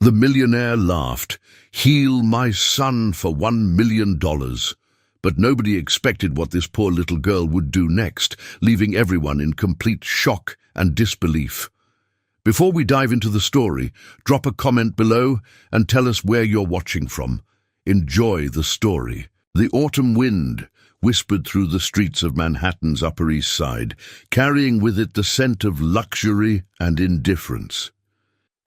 The millionaire laughed. "Heal my son for $1 million. But nobody expected what this poor little girl would do next, leaving everyone in complete shock and disbelief. Before we dive into the story, drop a comment below and tell us where you're watching from. Enjoy the story. The autumn wind whispered through the streets of Manhattan's Upper East Side, carrying with it the scent of luxury and indifference.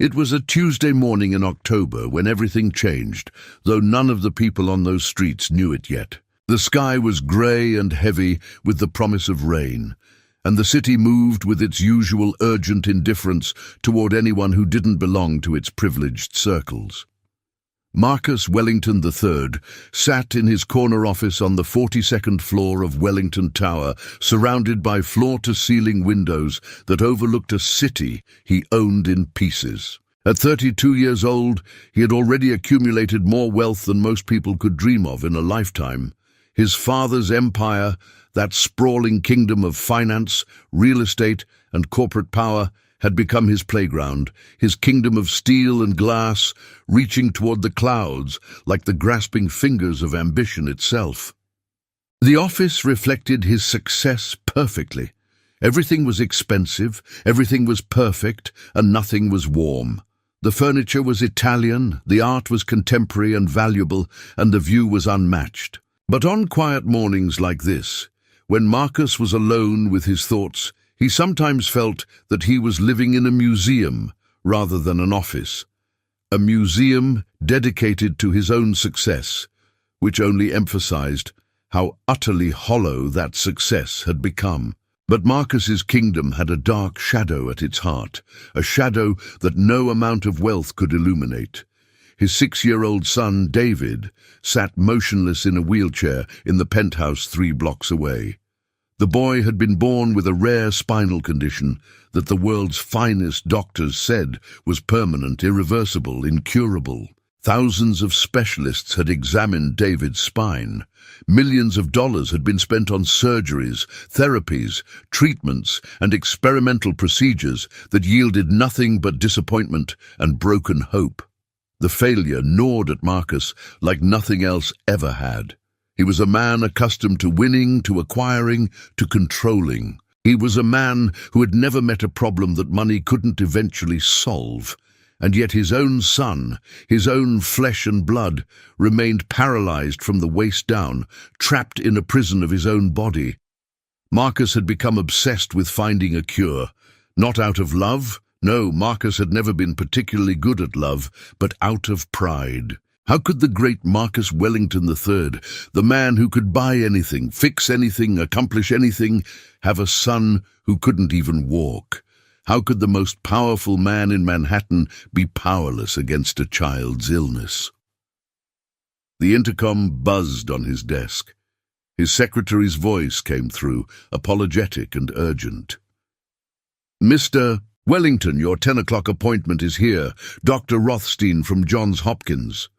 It was a Tuesday morning in October when everything changed, though none of the people on those streets knew it yet. The sky was grey and heavy with the promise of rain, and the city moved with its usual urgent indifference toward anyone who didn't belong to its privileged circles. Marcus Wellington III sat in his corner office on the 42nd floor of Wellington Tower, surrounded by floor-to-ceiling windows that overlooked a city he owned in pieces. At 32 years old, he had already accumulated more wealth than most people could dream of in a lifetime. His father's empire, that sprawling kingdom of finance, real estate, and corporate power, had become his playground, his kingdom of steel and glass, reaching toward the clouds like the grasping fingers of ambition itself. The office reflected his success perfectly. Everything was expensive, everything was perfect, and nothing was warm. The furniture was Italian, the art was contemporary and valuable, and the view was unmatched. But on quiet mornings like this, when Marcus was alone with his thoughts, he sometimes felt that he was living in a museum rather than an office. A museum dedicated to his own success, which only emphasized how utterly hollow that success had become. But Marcus's kingdom had a dark shadow at its heart, a shadow that no amount of wealth could illuminate. His 6-year-old son, David, sat motionless in a wheelchair in the penthouse 3 blocks away. The boy had been born with a rare spinal condition that the world's finest doctors said was permanent, irreversible, incurable. Thousands of specialists had examined David's spine. Millions of dollars had been spent on surgeries, therapies, treatments, and experimental procedures that yielded nothing but disappointment and broken hope. The failure gnawed at Marcus like nothing else ever had. He was a man accustomed to winning, to acquiring, to controlling. He was a man who had never met a problem that money couldn't eventually solve. And yet his own son, his own flesh and blood, remained paralyzed from the waist down, trapped in a prison of his own body. Marcus had become obsessed with finding a cure. Not out of love. No, Marcus had never been particularly good at love, but out of pride. How could the great Marcus Wellington III, the man who could buy anything, fix anything, accomplish anything, have a son who couldn't even walk? How could the most powerful man in Manhattan be powerless against a child's illness? The intercom buzzed on his desk. His secretary's voice came through, apologetic and urgent. "Mr. Wellington, your 10 o'clock appointment is here. Dr. Rothstein from Johns Hopkins."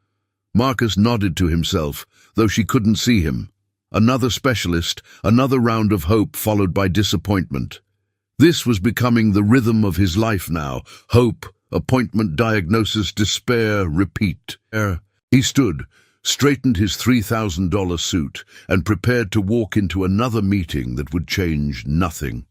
Marcus nodded to himself, though she couldn't see him. Another specialist, another round of hope followed by disappointment. This was becoming the rhythm of his life now. Hope, appointment, diagnosis, despair, repeat. He stood, straightened his $3,000 suit, and prepared to walk into another meeting that would change nothing.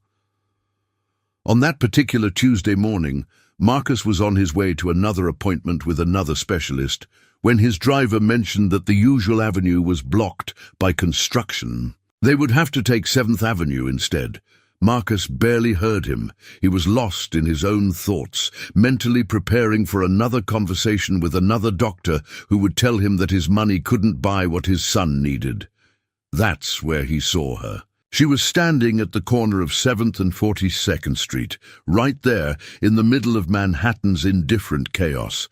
On that particular Tuesday morning, Marcus was on his way to another appointment with another specialist when his driver mentioned that the usual avenue was blocked by construction. They would have to take 7th Avenue instead. Marcus barely heard him. He was lost in his own thoughts, mentally preparing for another conversation with another doctor who would tell him that his money couldn't buy what his son needed. That's where he saw her. She was standing at the corner of 7th and 42nd Street, right there in the middle of Manhattan's indifferent chaos.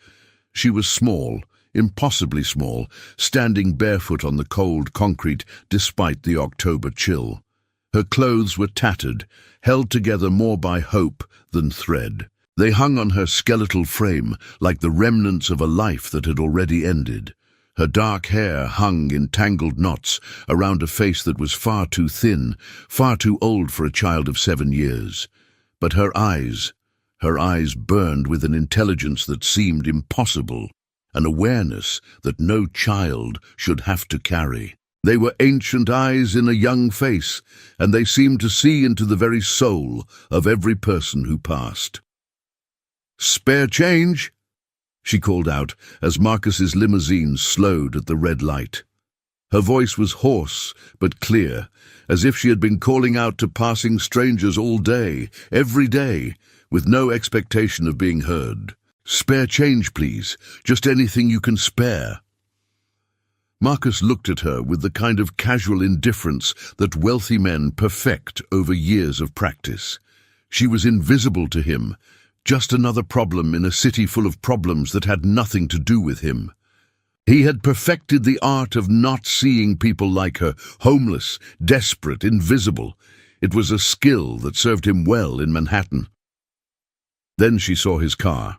She was small, impossibly small, standing barefoot on the cold concrete despite the October chill. Her clothes were tattered, held together more by hope than thread. They hung on her skeletal frame like the remnants of a life that had already ended. Her dark hair hung in tangled knots around a face that was far too thin, far too old for a child of 7 years. But her eyes Her eyes burned with an intelligence that seemed impossible, an awareness that no child should have to carry. They were ancient eyes in a young face, and they seemed to see into the very soul of every person who passed. "Spare change?" she called out as Marcus's limousine slowed at the red light. Her voice was hoarse but clear, as if she had been calling out to passing strangers all day, every day, with no expectation of being heard. "Spare change, please. Just anything you can spare." Marcus looked at her with the kind of casual indifference that wealthy men perfect over years of practice. She was invisible to him, just another problem in a city full of problems that had nothing to do with him. He had perfected the art of not seeing people like her, homeless, desperate, invisible. It was a skill that served him well in Manhattan. Then she saw his car.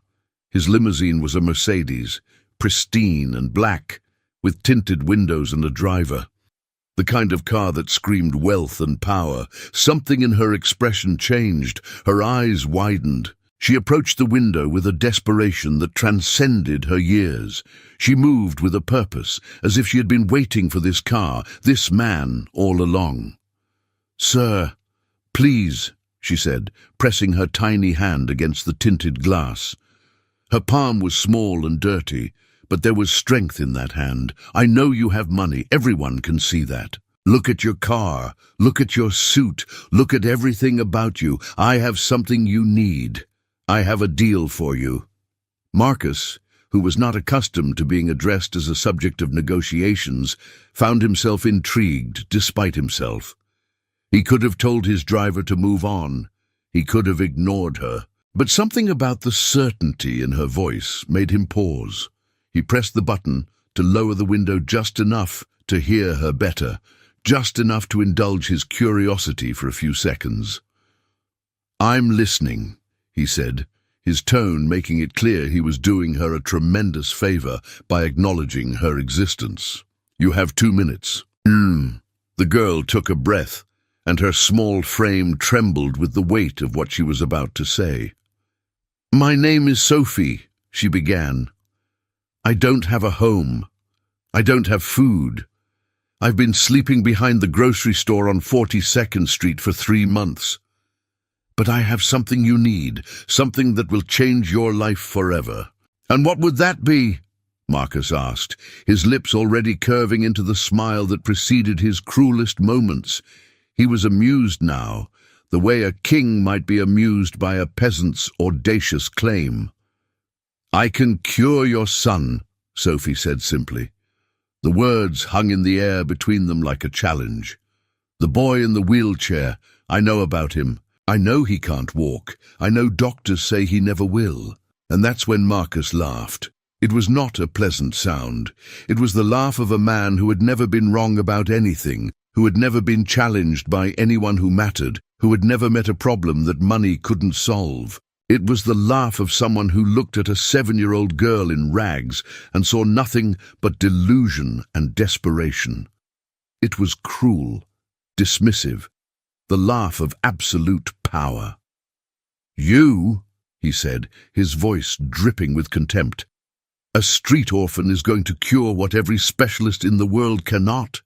His limousine was a Mercedes, pristine and black, with tinted windows and a driver. The kind of car that screamed wealth and power. Something in her expression changed. Her eyes widened. She approached the window with a desperation that transcended her years. She moved with a purpose, as if she had been waiting for this car, this man, all along. "Sir, please," she said, pressing her tiny hand against the tinted glass. Her palm was small and dirty, but there was strength in that hand. "I know you have money. Everyone can see that. Look at your car. Look at your suit. Look at everything about you. I have something you need. I have a deal for you." Marcus, who was not accustomed to being addressed as a subject of negotiations, found himself intrigued despite himself. He could have told his driver to move on. He could have ignored her. But something about the certainty in her voice made him pause. He pressed the button to lower the window just enough to hear her better, just enough to indulge his curiosity for a few seconds. "I'm listening," he said, his tone making it clear he was doing her a tremendous favor by acknowledging her existence. "You have 2 minutes. The girl took a breath, and her small frame trembled with the weight of what she was about to say. "My name is Sophie," she began. "I don't have a home. I don't have food. I've been sleeping behind the grocery store on 42nd Street for 3 months. But I have something you need, something that will change your life forever." "And what would that be?" Marcus asked, his lips already curving into the smile that preceded his cruelest moments. He was amused now, the way a king might be amused by a peasant's audacious claim. "I can cure your son," Sophie said simply. The words hung in the air between them like a challenge. "The boy in the wheelchair, I know about him. I know he can't walk. I know doctors say he never will." And that's when Marcus laughed. It was not a pleasant sound. It was the laugh of a man who had never been wrong about anything, who had never been challenged by anyone who mattered, who had never met a problem that money couldn't solve. It was the laugh of someone who looked at a 7-year-old girl in rags and saw nothing but delusion and desperation. It was cruel, dismissive, the laugh of absolute power. "You," he said, his voice dripping with contempt, "a street orphan is going to cure what every specialist in the world cannot?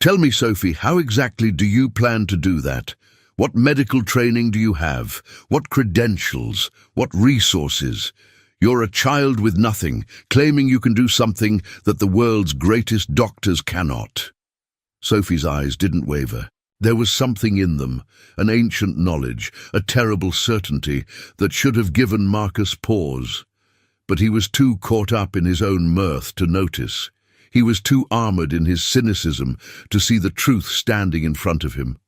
Tell me, Sophie, how exactly do you plan to do that? What medical training do you have? What credentials? What resources? You're a child with nothing, claiming you can do something that the world's greatest doctors cannot." Sophie's eyes didn't waver. There was something in them, an ancient knowledge, a terrible certainty that should have given Marcus pause. But he was too caught up in his own mirth to notice. He was too armored in his cynicism to see the truth standing in front of him.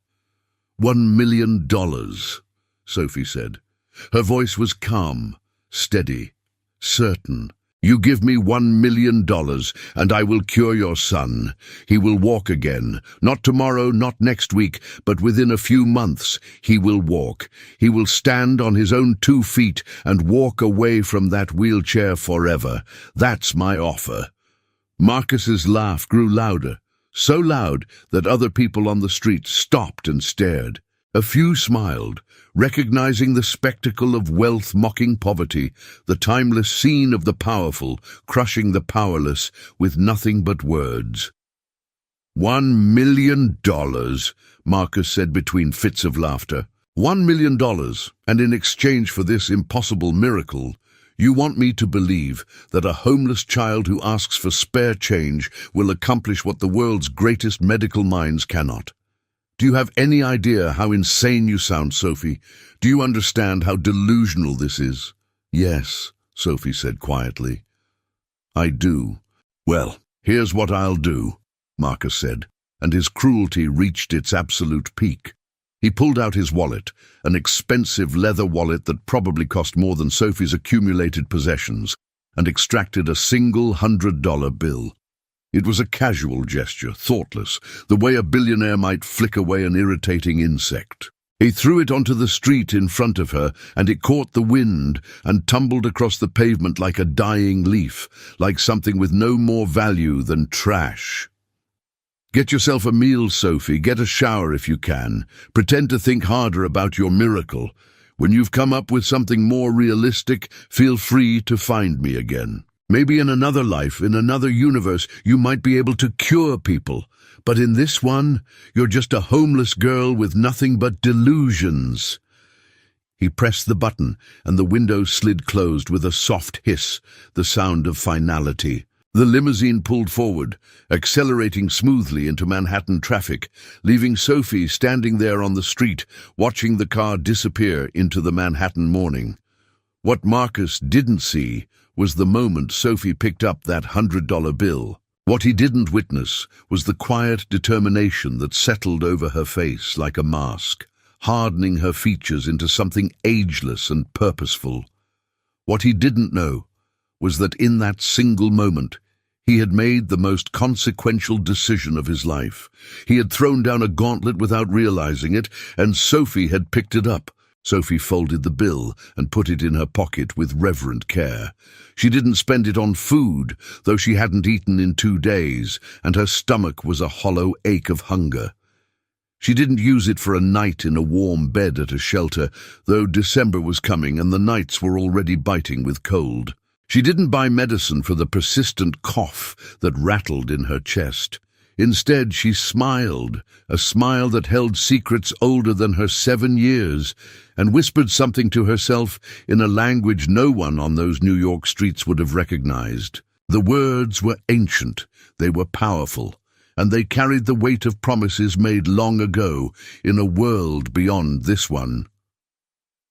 $1 million, Sophie said. Her voice was calm, steady, certain. "You give me $1 million, and I will cure your son. He will walk again. Not tomorrow, not next week, but within a few months he will walk. He will stand on his own 2 feet and walk away from that wheelchair forever. That's my offer." Marcus's laugh grew louder, so loud that other people on the street stopped and stared. A few smiled, recognizing the spectacle of wealth mocking poverty, the timeless scene of the powerful crushing the powerless with nothing but words. $1 million, Marcus said between fits of laughter. $1 million, and in exchange for this impossible miracle, you want me to believe that a homeless child who asks for spare change will accomplish what the world's greatest medical minds cannot. Do you have any idea how insane you sound, Sophie? Do you understand how delusional this is? Yes, Sophie said quietly. I do. Well, here's what I'll do, Marcus said, and his cruelty reached its absolute peak. He pulled out his wallet, an expensive leather wallet that probably cost more than Sophie's accumulated possessions, and extracted a single $100 bill. It was a casual gesture, thoughtless, the way a billionaire might flick away an irritating insect. He threw it onto the street in front of her, and it caught the wind and tumbled across the pavement like a dying leaf, like something with no more value than trash. Get yourself a meal, Sophie. Get a shower if you can. Pretend to think harder about your miracle. When you've come up with something more realistic, feel free to find me again. Maybe in another life, in another universe, you might be able to cure people. But in this one, you're just a homeless girl with nothing but delusions. He pressed the button, and the window slid closed with a soft hiss, the sound of finality. The limousine pulled forward, accelerating smoothly into Manhattan traffic, leaving Sophie standing there on the street, watching the car disappear into the Manhattan morning. What Marcus didn't see was the moment Sophie picked up that $100 bill. What he didn't witness was the quiet determination that settled over her face like a mask, hardening her features into something ageless and purposeful. What he didn't know was that in that single moment, he had made the most consequential decision of his life. He had thrown down a gauntlet without realizing it, and Sophie had picked it up. Sophie folded the bill and put it in her pocket with reverent care. She didn't spend it on food, though she hadn't eaten in 2 days, and her stomach was a hollow ache of hunger. She didn't use it for a night in a warm bed at a shelter, though December was coming and the nights were already biting with cold. She didn't buy medicine for the persistent cough that rattled in her chest. Instead, she smiled, a smile that held secrets older than her 7 years, and whispered something to herself in a language no one on those New York streets would have recognized. The words were ancient, they were powerful, and they carried the weight of promises made long ago in a world beyond this one.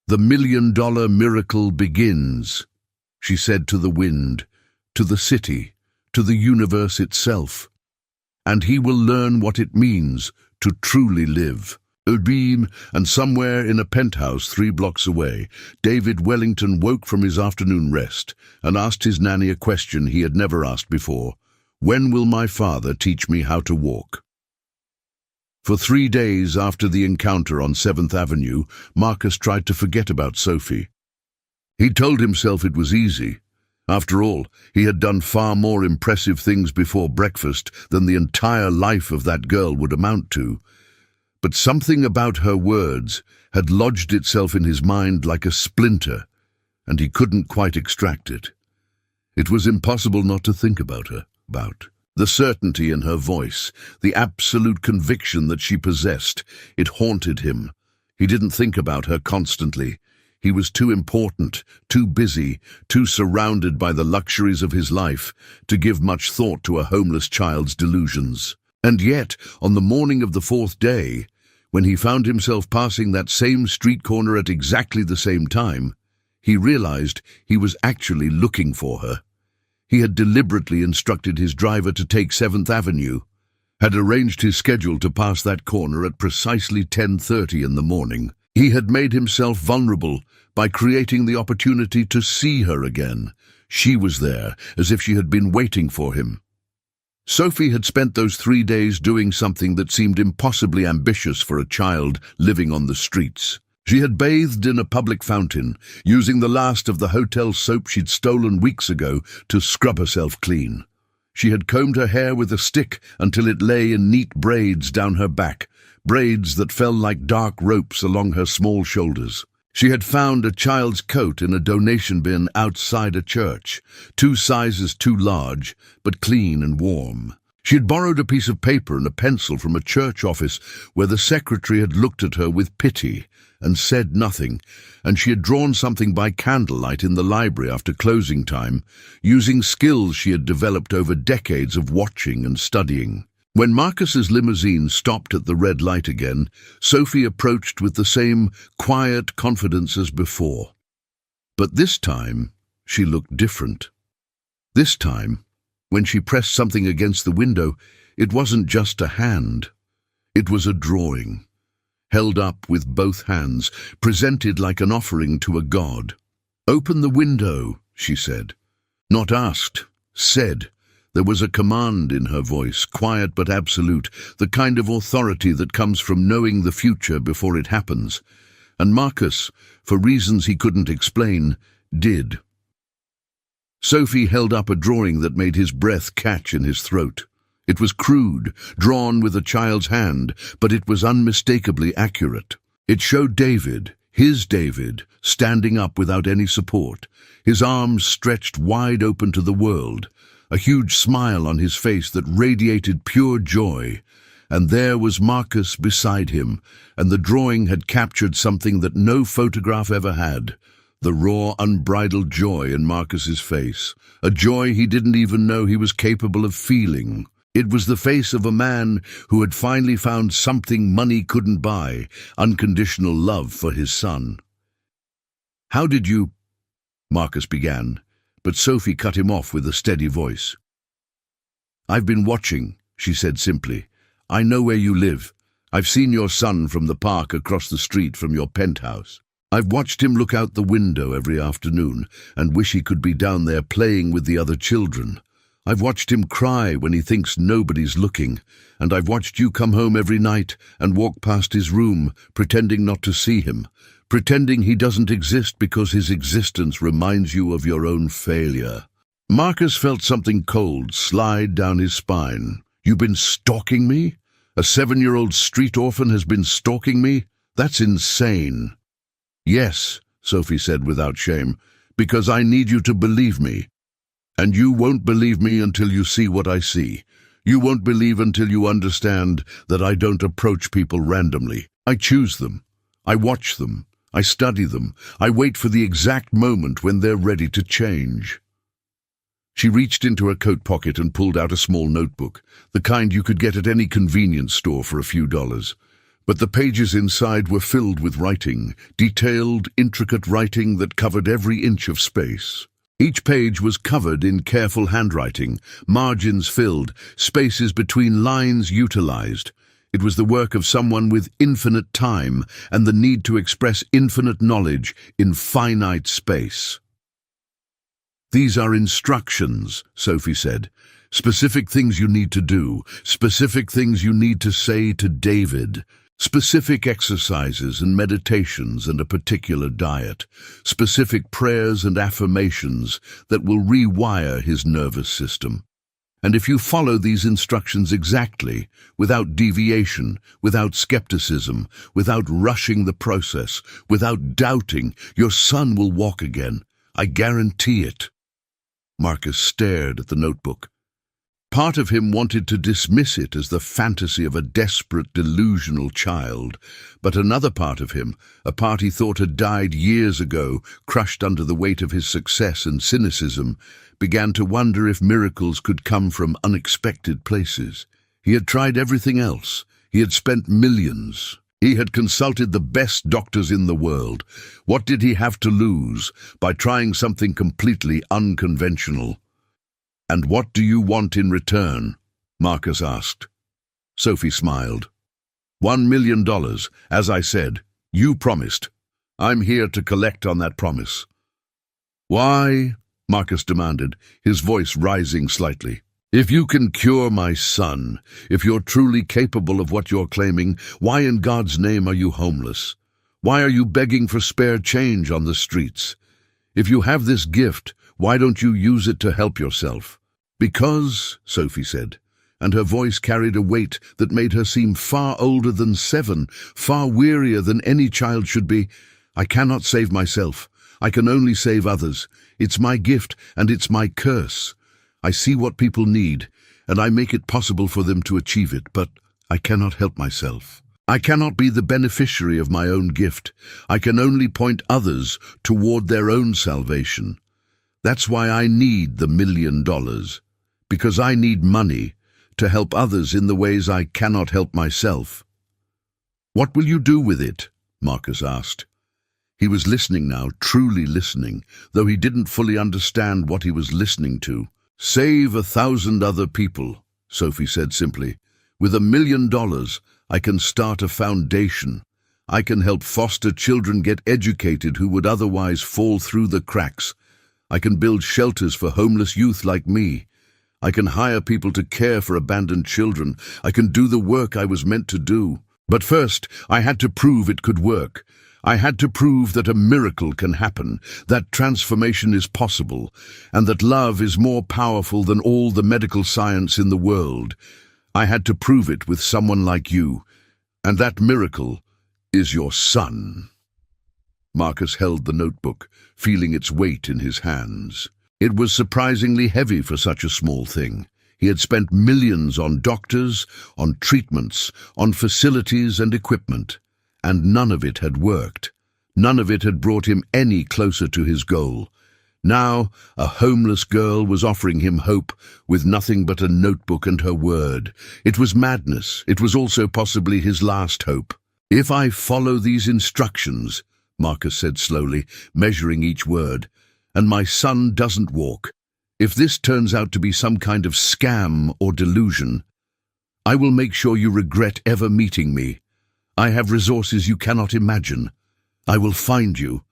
The $1 million miracle begins, she said to the wind, to the city, to the universe itself. And he will learn what it means to truly live. A beam, and somewhere in a penthouse 3 blocks away, David Wellington woke from his afternoon rest and asked his nanny a question he had never asked before. When will my father teach me how to walk? For 3 days after the encounter on 7th Avenue, Marcus tried to forget about Sophie. He told himself it was easy. After all, he had done far more impressive things before breakfast than the entire life of that girl would amount to. But something about her words had lodged itself in his mind like a splinter, and he couldn't quite extract it. It was impossible not to think about her, the certainty in her voice, the absolute conviction that she possessed. It haunted him. He didn't think about her constantly. He was too important, too busy, too surrounded by the luxuries of his life to give much thought to a homeless child's delusions. And yet, on the morning of the 4th day, when he found himself passing that same street corner at exactly the same time, he realized he was actually looking for her. He had deliberately instructed his driver to take 7th Avenue, had arranged his schedule to pass that corner at precisely 10:30 in the morning. He had made himself vulnerable by creating the opportunity to see her again. She was there, as if she had been waiting for him. Sophie had spent those 3 days doing something that seemed impossibly ambitious for a child living on the streets. She had bathed in a public fountain, using the last of the hotel soap she'd stolen weeks ago to scrub herself clean. She had combed her hair with a stick until it lay in neat braids down her back, braids that fell like dark ropes along her small shoulders. She had found a child's coat in a donation bin outside a church, 2 sizes too large, but clean and warm. She had borrowed a piece of paper and a pencil from a church office where the secretary had looked at her with pity and said nothing, and she had drawn something by candlelight in the library after closing time, using skills she had developed over decades of watching and studying. When Marcus's limousine stopped at the red light again, Sophie approached with the same quiet confidence as before. But this time, she looked different. This time, when she pressed something against the window, it wasn't just a hand. It was a drawing, held up with both hands, presented like an offering to a god. "Open the window," she said. Not asked, said. There was a command in her voice, quiet but absolute, the kind of authority that comes from knowing the future before it happens. And Marcus, for reasons he couldn't explain, did. Sophie held up a drawing that made his breath catch in his throat. It was crude, drawn with a child's hand, but it was unmistakably accurate. It showed David, his David, standing up without any support, his arms stretched wide open to the world, a huge smile on his face that radiated pure joy. And there was Marcus beside him, and the drawing had captured something that no photograph ever had, the raw, unbridled joy in Marcus's face, a joy he didn't even know he was capable of feeling. It was the face of a man who had finally found something money couldn't buy, unconditional love for his son. "How did you—" Marcus began, but Sophie cut him off with a steady voice. "I've been watching," she said simply. "I know where you live. I've seen your son from the park across the street from your penthouse. I've watched him look out the window every afternoon and wish he could be down there playing with the other children. I've watched him cry when he thinks nobody's looking, and I've watched you come home every night and walk past his room, pretending not to see him, pretending he doesn't exist because his existence reminds you of your own failure." Marcus felt something cold slide down his spine. "You've been stalking me? A 7-year-old street orphan has been stalking me? That's insane." "Yes," Sophie said without shame, "because I need you to believe me. And you won't believe me until you see what I see. You won't believe until you understand that I don't approach people randomly. I choose them. I watch them. I study them. I wait for the exact moment when they're ready to change." She reached into her coat pocket and pulled out a small notebook, the kind you could get at any convenience store for a few dollars. But the pages inside were filled with writing, detailed, intricate writing that covered every inch of space. Each page was covered in careful handwriting, margins filled, spaces between lines utilized. It was the work of someone with infinite time and the need to express infinite knowledge in finite space. "These are instructions," Sophie said. "Specific things you need to do, specific things you need to say to David. Specific exercises and meditations and a particular diet, specific prayers and affirmations that will rewire his nervous system. And if you follow these instructions exactly, without deviation, without skepticism, without rushing the process, without doubting, your son will walk again. I guarantee it." Marcus stared at the notebook. Part of him wanted to dismiss it as the fantasy of a desperate, delusional child, but another part of him, a part he thought had died years ago, crushed under the weight of his success and cynicism, began to wonder if miracles could come from unexpected places. He had tried everything else. He had spent millions. He had consulted the best doctors in the world. What did he have to lose by trying something completely unconventional? "And what do you want in return?" Marcus asked. Sophie smiled. $1 million, as I said. You promised. I'm here to collect on that promise." "Why?" Marcus demanded, his voice rising slightly. "If you can cure my son, if you're truly capable of what you're claiming, why in God's name are you homeless? Why are you begging for spare change on the streets? If you have this gift, why don't you use it to help yourself?" "Because," Sophie said, and her voice carried a weight that made her seem far older than 7, far wearier than any child should be. "I cannot save myself. I can only save others. It's my gift and it's my curse. I see what people need, and I make it possible for them to achieve it, but I cannot help myself. I cannot be the beneficiary of my own gift. I can only point others toward their own salvation. That's why I need the $1 million, because I need money to help others in the ways I cannot help myself." "What will you do with it?" Marcus asked. He was listening now, truly listening, though he didn't fully understand what he was listening to. "Save 1,000 other people," Sophie said simply. "With $1 million, I can start a foundation. I can help foster children get educated who would otherwise fall through the cracks. I can build shelters for homeless youth like me. I can hire people to care for abandoned children. I can do the work I was meant to do. But first, I had to prove it could work. I had to prove that a miracle can happen, that transformation is possible, and that love is more powerful than all the medical science in the world. I had to prove it with someone like you, and that miracle is your son." Marcus held the notebook, feeling its weight in his hands. It was surprisingly heavy for such a small thing. He had spent millions on doctors, on treatments, on facilities and equipment, and none of it had worked. None of it had brought him any closer to his goal. Now, a homeless girl was offering him hope with nothing but a notebook and her word. It was madness. It was also possibly his last hope. "If I follow these instructions," Marcus said slowly, measuring each word, "and my son doesn't walk, if this turns out to be some kind of scam or delusion, I will make sure you regret ever meeting me. I have resources you cannot imagine. I will find you,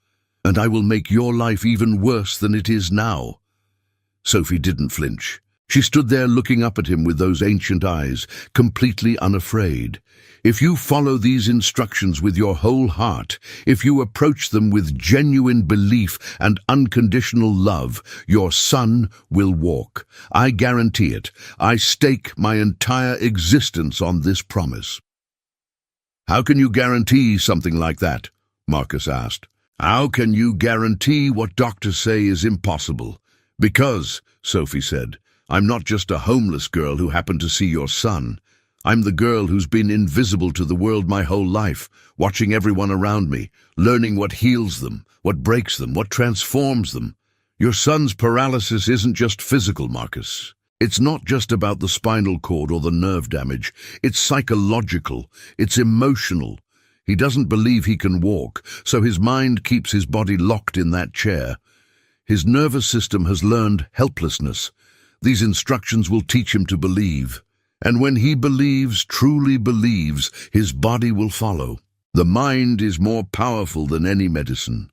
and I will make your life even worse than it is now." Sophie didn't flinch. She stood there looking up at him with those ancient eyes, completely unafraid. "If you follow these instructions with your whole heart, if you approach them with genuine belief and unconditional love, your son will walk. I guarantee it. I stake my entire existence on this promise." "How can you guarantee something like that?" Marcus asked. "How can you guarantee what doctors say is impossible?" "Because," Sophie said, "I'm not just a homeless girl who happened to see your son. I'm the girl who's been invisible to the world my whole life, watching everyone around me, learning what heals them, what breaks them, what transforms them. Your son's paralysis isn't just physical, Marcus. It's not just about the spinal cord or the nerve damage. It's psychological. It's emotional. He doesn't believe he can walk, so his mind keeps his body locked in that chair. His nervous system has learned helplessness. These instructions will teach him to believe. And when he believes, truly believes, his body will follow. The mind is more powerful than any medicine."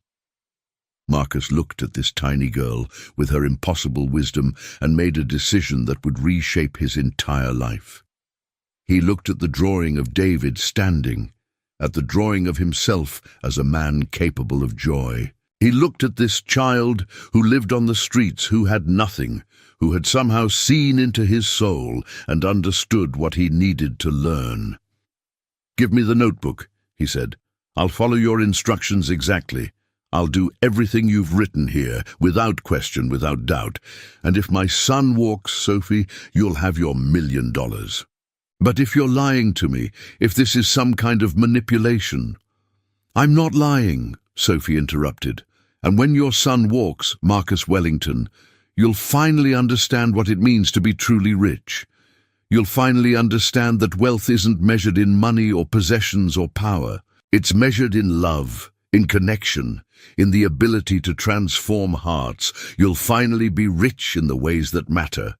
Marcus looked at this tiny girl with her impossible wisdom and made a decision that would reshape his entire life. He looked at the drawing of David standing, at the drawing of himself as a man capable of joy. He looked at this child who lived on the streets, who had nothing, who had somehow seen into his soul and understood what he needed to learn. "Give me the notebook," he said. "I'll follow your instructions exactly. I'll do everything you've written here, without question, without doubt. And if my son walks, Sophie, you'll have your $1 million. But if you're lying to me, if this is some kind of manipulation—" "I'm not lying," Sophie interrupted. "And when your son walks, Marcus Wellington, you'll finally understand what it means to be truly rich. You'll finally understand that wealth isn't measured in money or possessions or power. It's measured in love, in connection, in the ability to transform hearts. You'll finally be rich in the ways that matter."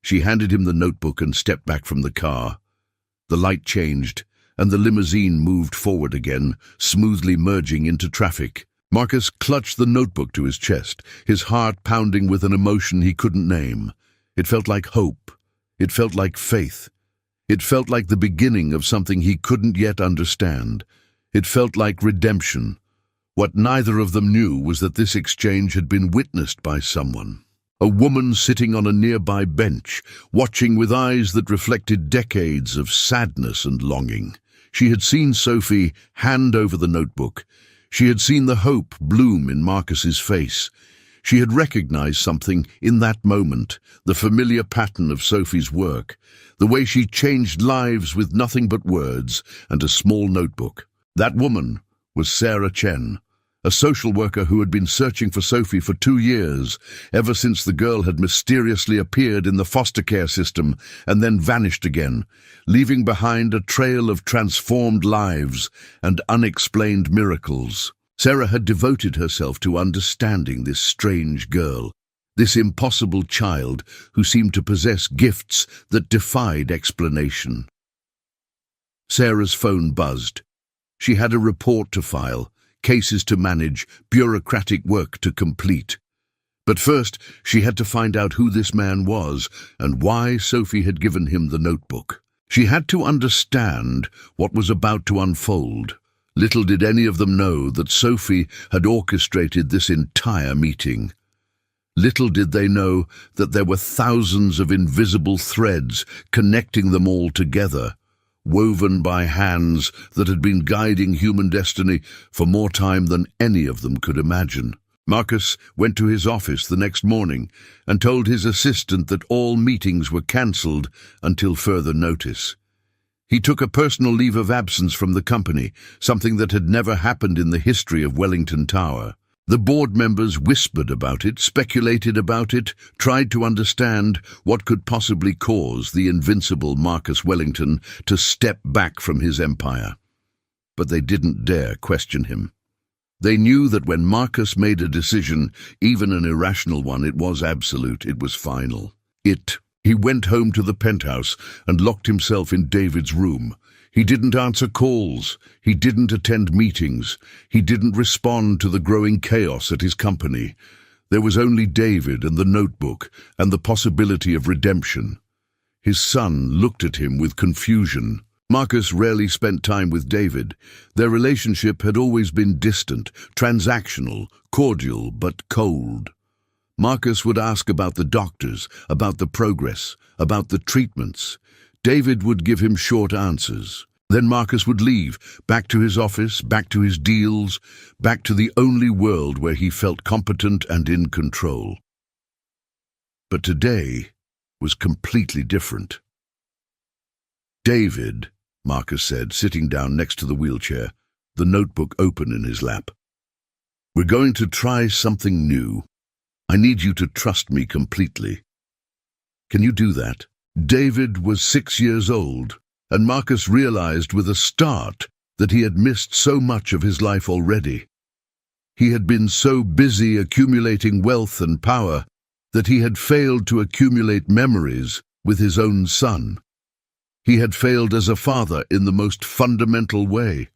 She handed him the notebook and stepped back from the car. The light changed, and the limousine moved forward again, smoothly merging into traffic. Marcus clutched the notebook to his chest, his heart pounding with an emotion he couldn't name. It felt like hope. It felt like faith. It felt like the beginning of something he couldn't yet understand. It felt like redemption. What neither of them knew was that this exchange had been witnessed by someone. A woman sitting on a nearby bench, watching with eyes that reflected decades of sadness and longing. She had seen Sophie hand over the notebook. She had seen the hope bloom in Marcus's face. She had recognized something in that moment, the familiar pattern of Sophie's work, the way she changed lives with nothing but words and a small notebook. That woman was Sarah Chen, a social worker who had been searching for Sophie for 2 years, ever since the girl had mysteriously appeared in the foster care system and then vanished again, leaving behind a trail of transformed lives and unexplained miracles. Sarah had devoted herself to understanding this strange girl, this impossible child who seemed to possess gifts that defied explanation. Sarah's phone buzzed. She had a report to file, cases to manage, bureaucratic work to complete. But first, she had to find out who this man was and why Sophie had given him the notebook. She had to understand what was about to unfold. Little did any of them know that Sophie had orchestrated this entire meeting. Little did they know that there were thousands of invisible threads connecting them all together, woven by hands that had been guiding human destiny for more time than any of them could imagine. Marcus went to his office the next morning and told his assistant that all meetings were cancelled until further notice. He took a personal leave of absence from the company, something that had never happened in the history of Wellington Tower. The board members whispered about it, speculated about it, tried to understand what could possibly cause the invincible Marcus Wellington to step back from his empire. But they didn't dare question him. They knew that when Marcus made a decision, even an irrational one, it was absolute, it was final. He went home to the penthouse and locked himself in David's room. He didn't answer calls. He didn't attend meetings. He didn't respond to the growing chaos at his company. There was only David and the notebook and the possibility of redemption. His son looked at him with confusion. Marcus rarely spent time with David. Their relationship had always been distant, transactional, cordial, but cold. Marcus would ask about the doctors, about the progress, about the treatments. David would give him short answers. Then Marcus would leave, back to his office, back to his deals, back to the only world where he felt competent and in control. But today was completely different. "David," Marcus said, sitting down next to the wheelchair, the notebook open in his lap. "We're going to try something new. I need you to trust me completely. Can you do that?" David was 6 years old, and Marcus realized with a start that he had missed so much of his life already. He had been so busy accumulating wealth and power that he had failed to accumulate memories with his own son. He had failed as a father in the most fundamental way.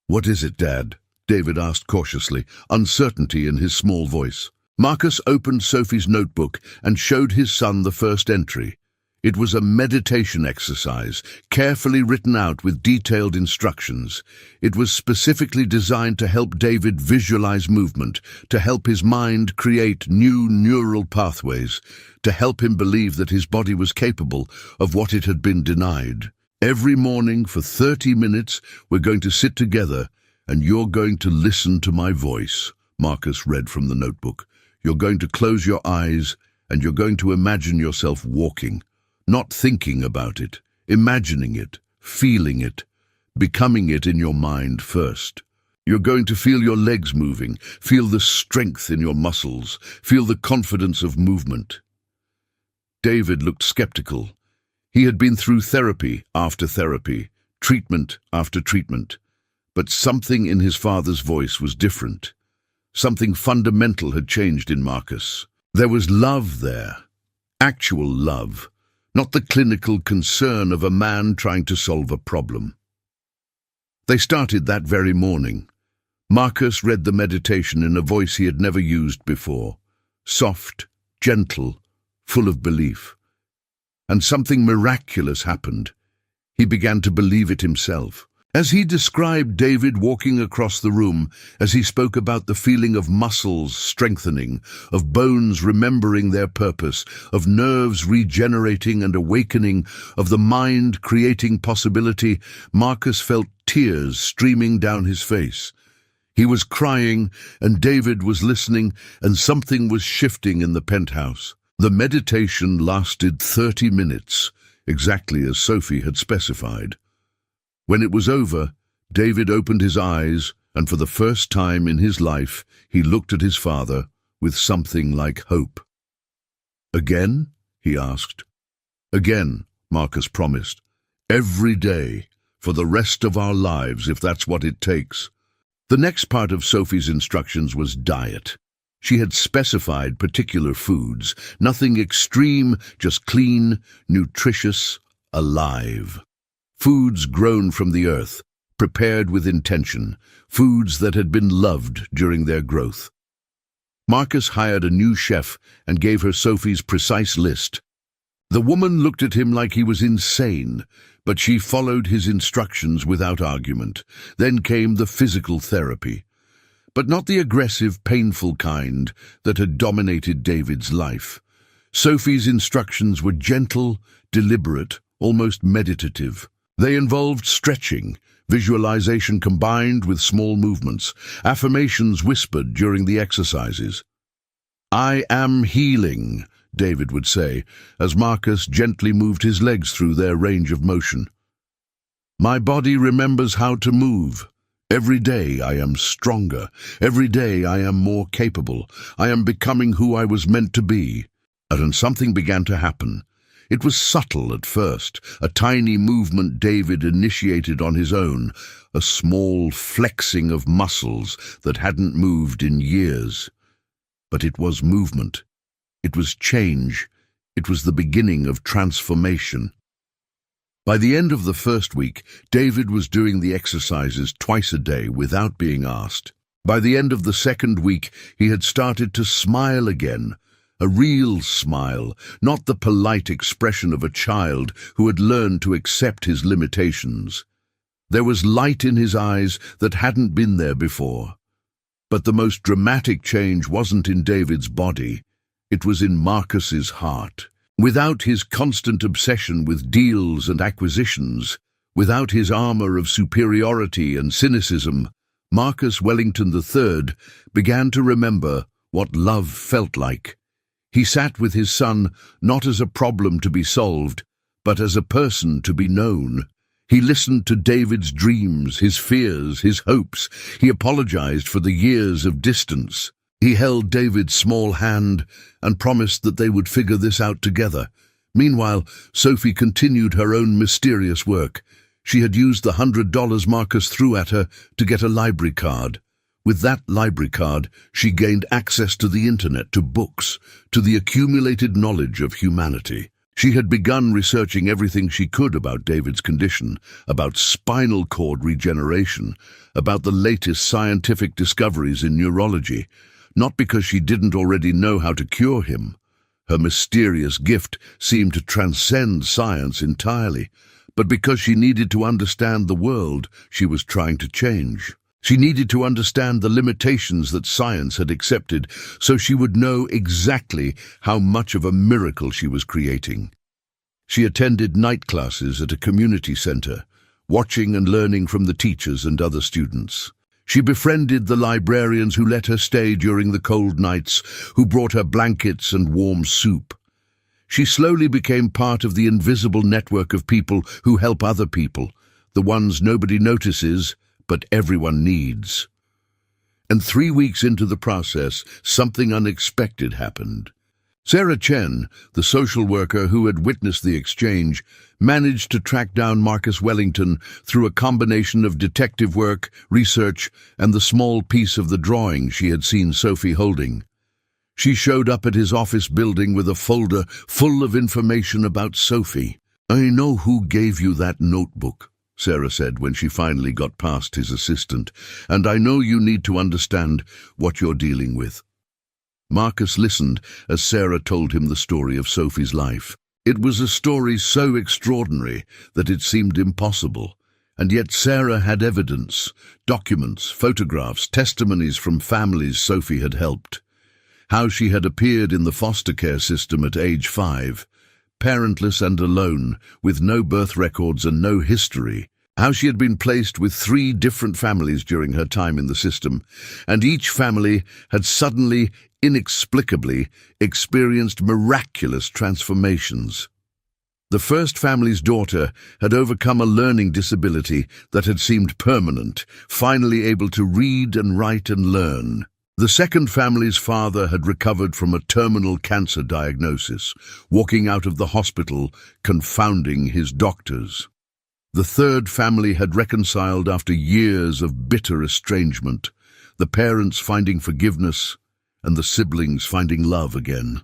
"What is it, Dad?" David asked cautiously, uncertainty in his small voice. Marcus opened Sophie's notebook and showed his son the first entry. It was a meditation exercise, carefully written out with detailed instructions. It was specifically designed to help David visualize movement, to help his mind create new neural pathways, to help him believe that his body was capable of what it had been denied. "Every morning for 30 minutes, we're going to sit together and you're going to listen to my voice," Marcus read from the notebook. "You're going to close your eyes and you're going to imagine yourself walking. Not thinking about it, imagining it, feeling it, becoming it in your mind first. You're going to feel your legs moving, feel the strength in your muscles, feel the confidence of movement." David looked skeptical. He had been through therapy after therapy, treatment after treatment, but something in his father's voice was different. Something fundamental had changed in Marcus. There was love there, actual love. Not the clinical concern of a man trying to solve a problem. They started that very morning. Marcus read the meditation in a voice he had never used before, soft, gentle, full of belief. And something miraculous happened. He began to believe it himself. As he described David walking across the room, as he spoke about the feeling of muscles strengthening, of bones remembering their purpose, of nerves regenerating and awakening, of the mind creating possibility, Marcus felt tears streaming down his face. He was crying, and David was listening, and something was shifting in the penthouse. The meditation lasted 30 minutes, exactly as Sophie had specified. When it was over, David opened his eyes, and for the first time in his life, he looked at his father with something like hope. "Again?" he asked. "Again," Marcus promised. "Every day, for the rest of our lives, if that's what it takes." The next part of Sophie's instructions was diet. She had specified particular foods, nothing extreme, just clean, nutritious, alive. Foods grown from the earth, prepared with intention, foods that had been loved during their growth. Marcus hired a new chef and gave her Sophie's precise list. The woman looked at him like he was insane, but she followed his instructions without argument. Then came the physical therapy, but not the aggressive, painful kind that had dominated David's life. Sophie's instructions were gentle, deliberate, almost meditative. They involved stretching, visualization combined with small movements, affirmations whispered during the exercises. "I am healing," David would say, as Marcus gently moved his legs through their range of motion. "My body remembers how to move. Every day I am stronger. Every day I am more capable. I am becoming who I was meant to be." And something began to happen. It was subtle at first, a tiny movement David initiated on his own, a small flexing of muscles that hadn't moved in years. But it was movement. It was change. It was the beginning of transformation. By the end of the first week, David was doing the exercises twice a day without being asked. By the end of the second week, he had started to smile again. A real smile, not the polite expression of a child who had learned to accept his limitations. There was light in his eyes that hadn't been there before. But the most dramatic change wasn't in David's body. It was in Marcus's heart. Without his constant obsession with deals and acquisitions, without his armor of superiority and cynicism, Marcus Wellington III began to remember what love felt like. He sat with his son not as a problem to be solved, but as a person to be known. He listened to David's dreams, his fears, his hopes. He apologized for the years of distance. He held David's small hand and promised that they would figure this out together. Meanwhile, Sophie continued her own mysterious work. She had used the $100 Marcus threw at her to get a library card. With that library card, she gained access to the internet, to books, to the accumulated knowledge of humanity. She had begun researching everything she could about David's condition, about spinal cord regeneration, about the latest scientific discoveries in neurology, not because she didn't already know how to cure him. Her mysterious gift seemed to transcend science entirely, but because she needed to understand the world she was trying to change. She needed to understand the limitations that science had accepted, so she would know exactly how much of a miracle she was creating. She attended night classes at a community center, watching and learning from the teachers and other students. She befriended the librarians who let her stay during the cold nights, who brought her blankets and warm soup. She slowly became part of the invisible network of people who help other people, the ones nobody notices, but everyone needs. And 3 weeks into the process, something unexpected happened. Sarah Chen, the social worker who had witnessed the exchange, managed to track down Marcus Wellington through a combination of detective work, research, and the small piece of the drawing she had seen Sophie holding. She showed up at his office building with a folder full of information about Sophie. "I know who gave you that notebook," Sarah said when she finally got past his assistant, "and I know you need to understand what you're dealing with." Marcus listened as Sarah told him the story of Sophie's life. It was a story so extraordinary that it seemed impossible, And yet Sarah had evidence, documents, photographs, testimonies from families Sophie had helped. How she had appeared in the foster care system at age 5, parentless and alone, with no birth records and no history. How she had been placed with 3 different families during her time in the system, and each family had suddenly, inexplicably, experienced miraculous transformations. The first family's daughter had overcome a learning disability that had seemed permanent, finally able to read and write and learn. The second family's father had recovered from a terminal cancer diagnosis, walking out of the hospital, confounding his doctors. The third family had reconciled after years of bitter estrangement, the parents finding forgiveness and the siblings finding love again.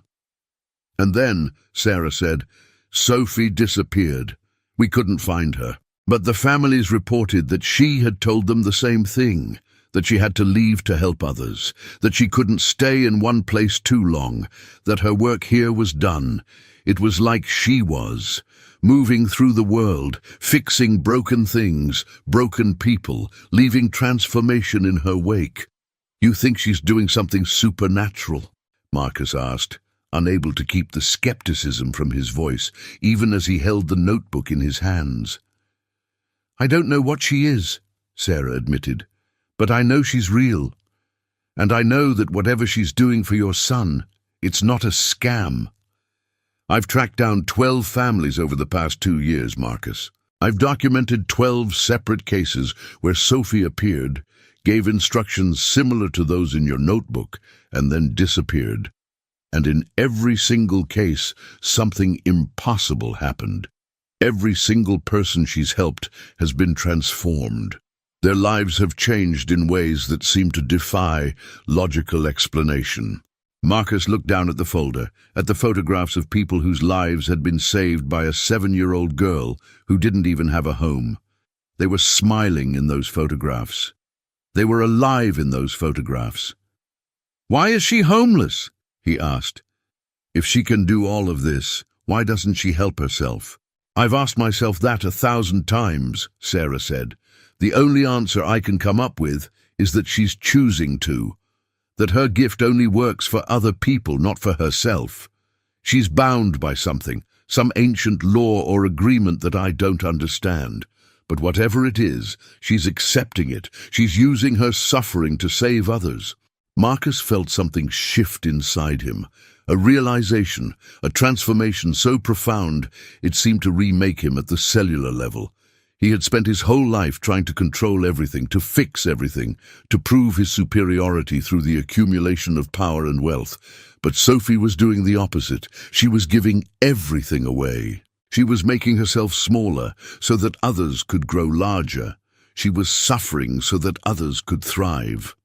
And then, Sarah said, Sophie disappeared. We couldn't find her. But the families reported that she had told them the same thing, that she had to leave to help others, that she couldn't stay in one place too long, that her work here was done. It was like she was, moving through the world, fixing broken things, broken people, leaving transformation in her wake. You think she's doing something supernatural? Marcus asked, unable to keep the skepticism from his voice, even as he held the notebook in his hands. I don't know what she is, Sarah admitted, but I know she's real. And I know that whatever she's doing for your son, it's not a scam. I've tracked down 12 families over the past 2 years, Marcus. I've documented 12 separate cases where Sophie appeared, gave instructions similar to those in your notebook, and then disappeared. And in every single case, something impossible happened. Every single person she's helped has been transformed. Their lives have changed in ways that seem to defy logical explanation. Marcus looked down at the folder, at the photographs of people whose lives had been saved by a 7-year-old girl who didn't even have a home. They were smiling in those photographs. They were alive in those photographs. Why is she homeless? He asked. If she can do all of this, why doesn't she help herself? I've asked myself that 1,000 times, Sarah said. The only answer I can come up with is that she's choosing to, that her gift only works for other people, not for herself. She's bound by something, some ancient law or agreement that I don't understand. But whatever it is, she's accepting it. She's using her suffering to save others. Marcus felt something shift inside him, a realization, a transformation so profound it seemed to remake him at the cellular level. He had spent his whole life trying to control everything, to fix everything, to prove his superiority through the accumulation of power and wealth. But Sophie was doing the opposite. She was giving everything away. She was making herself smaller so that others could grow larger. She was suffering so that others could thrive.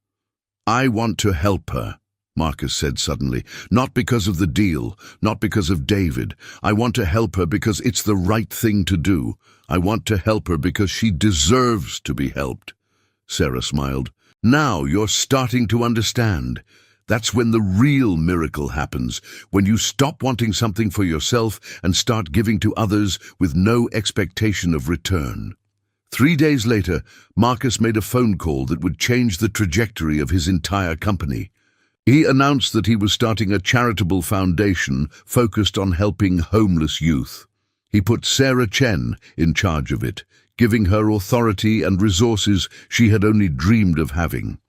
I want to help her, Marcus said suddenly, not because of the deal, not because of David. I want to help her because it's the right thing to do. I want to help her because she deserves to be helped. Sarah smiled. Now you're starting to understand. That's when the real miracle happens, when you stop wanting something for yourself and start giving to others with no expectation of return. 3 days later, Marcus made a phone call that would change the trajectory of his entire company. He announced that he was starting a charitable foundation focused on helping homeless youth. He put Sarah Chen in charge of it, giving her authority and resources she had only dreamed of having.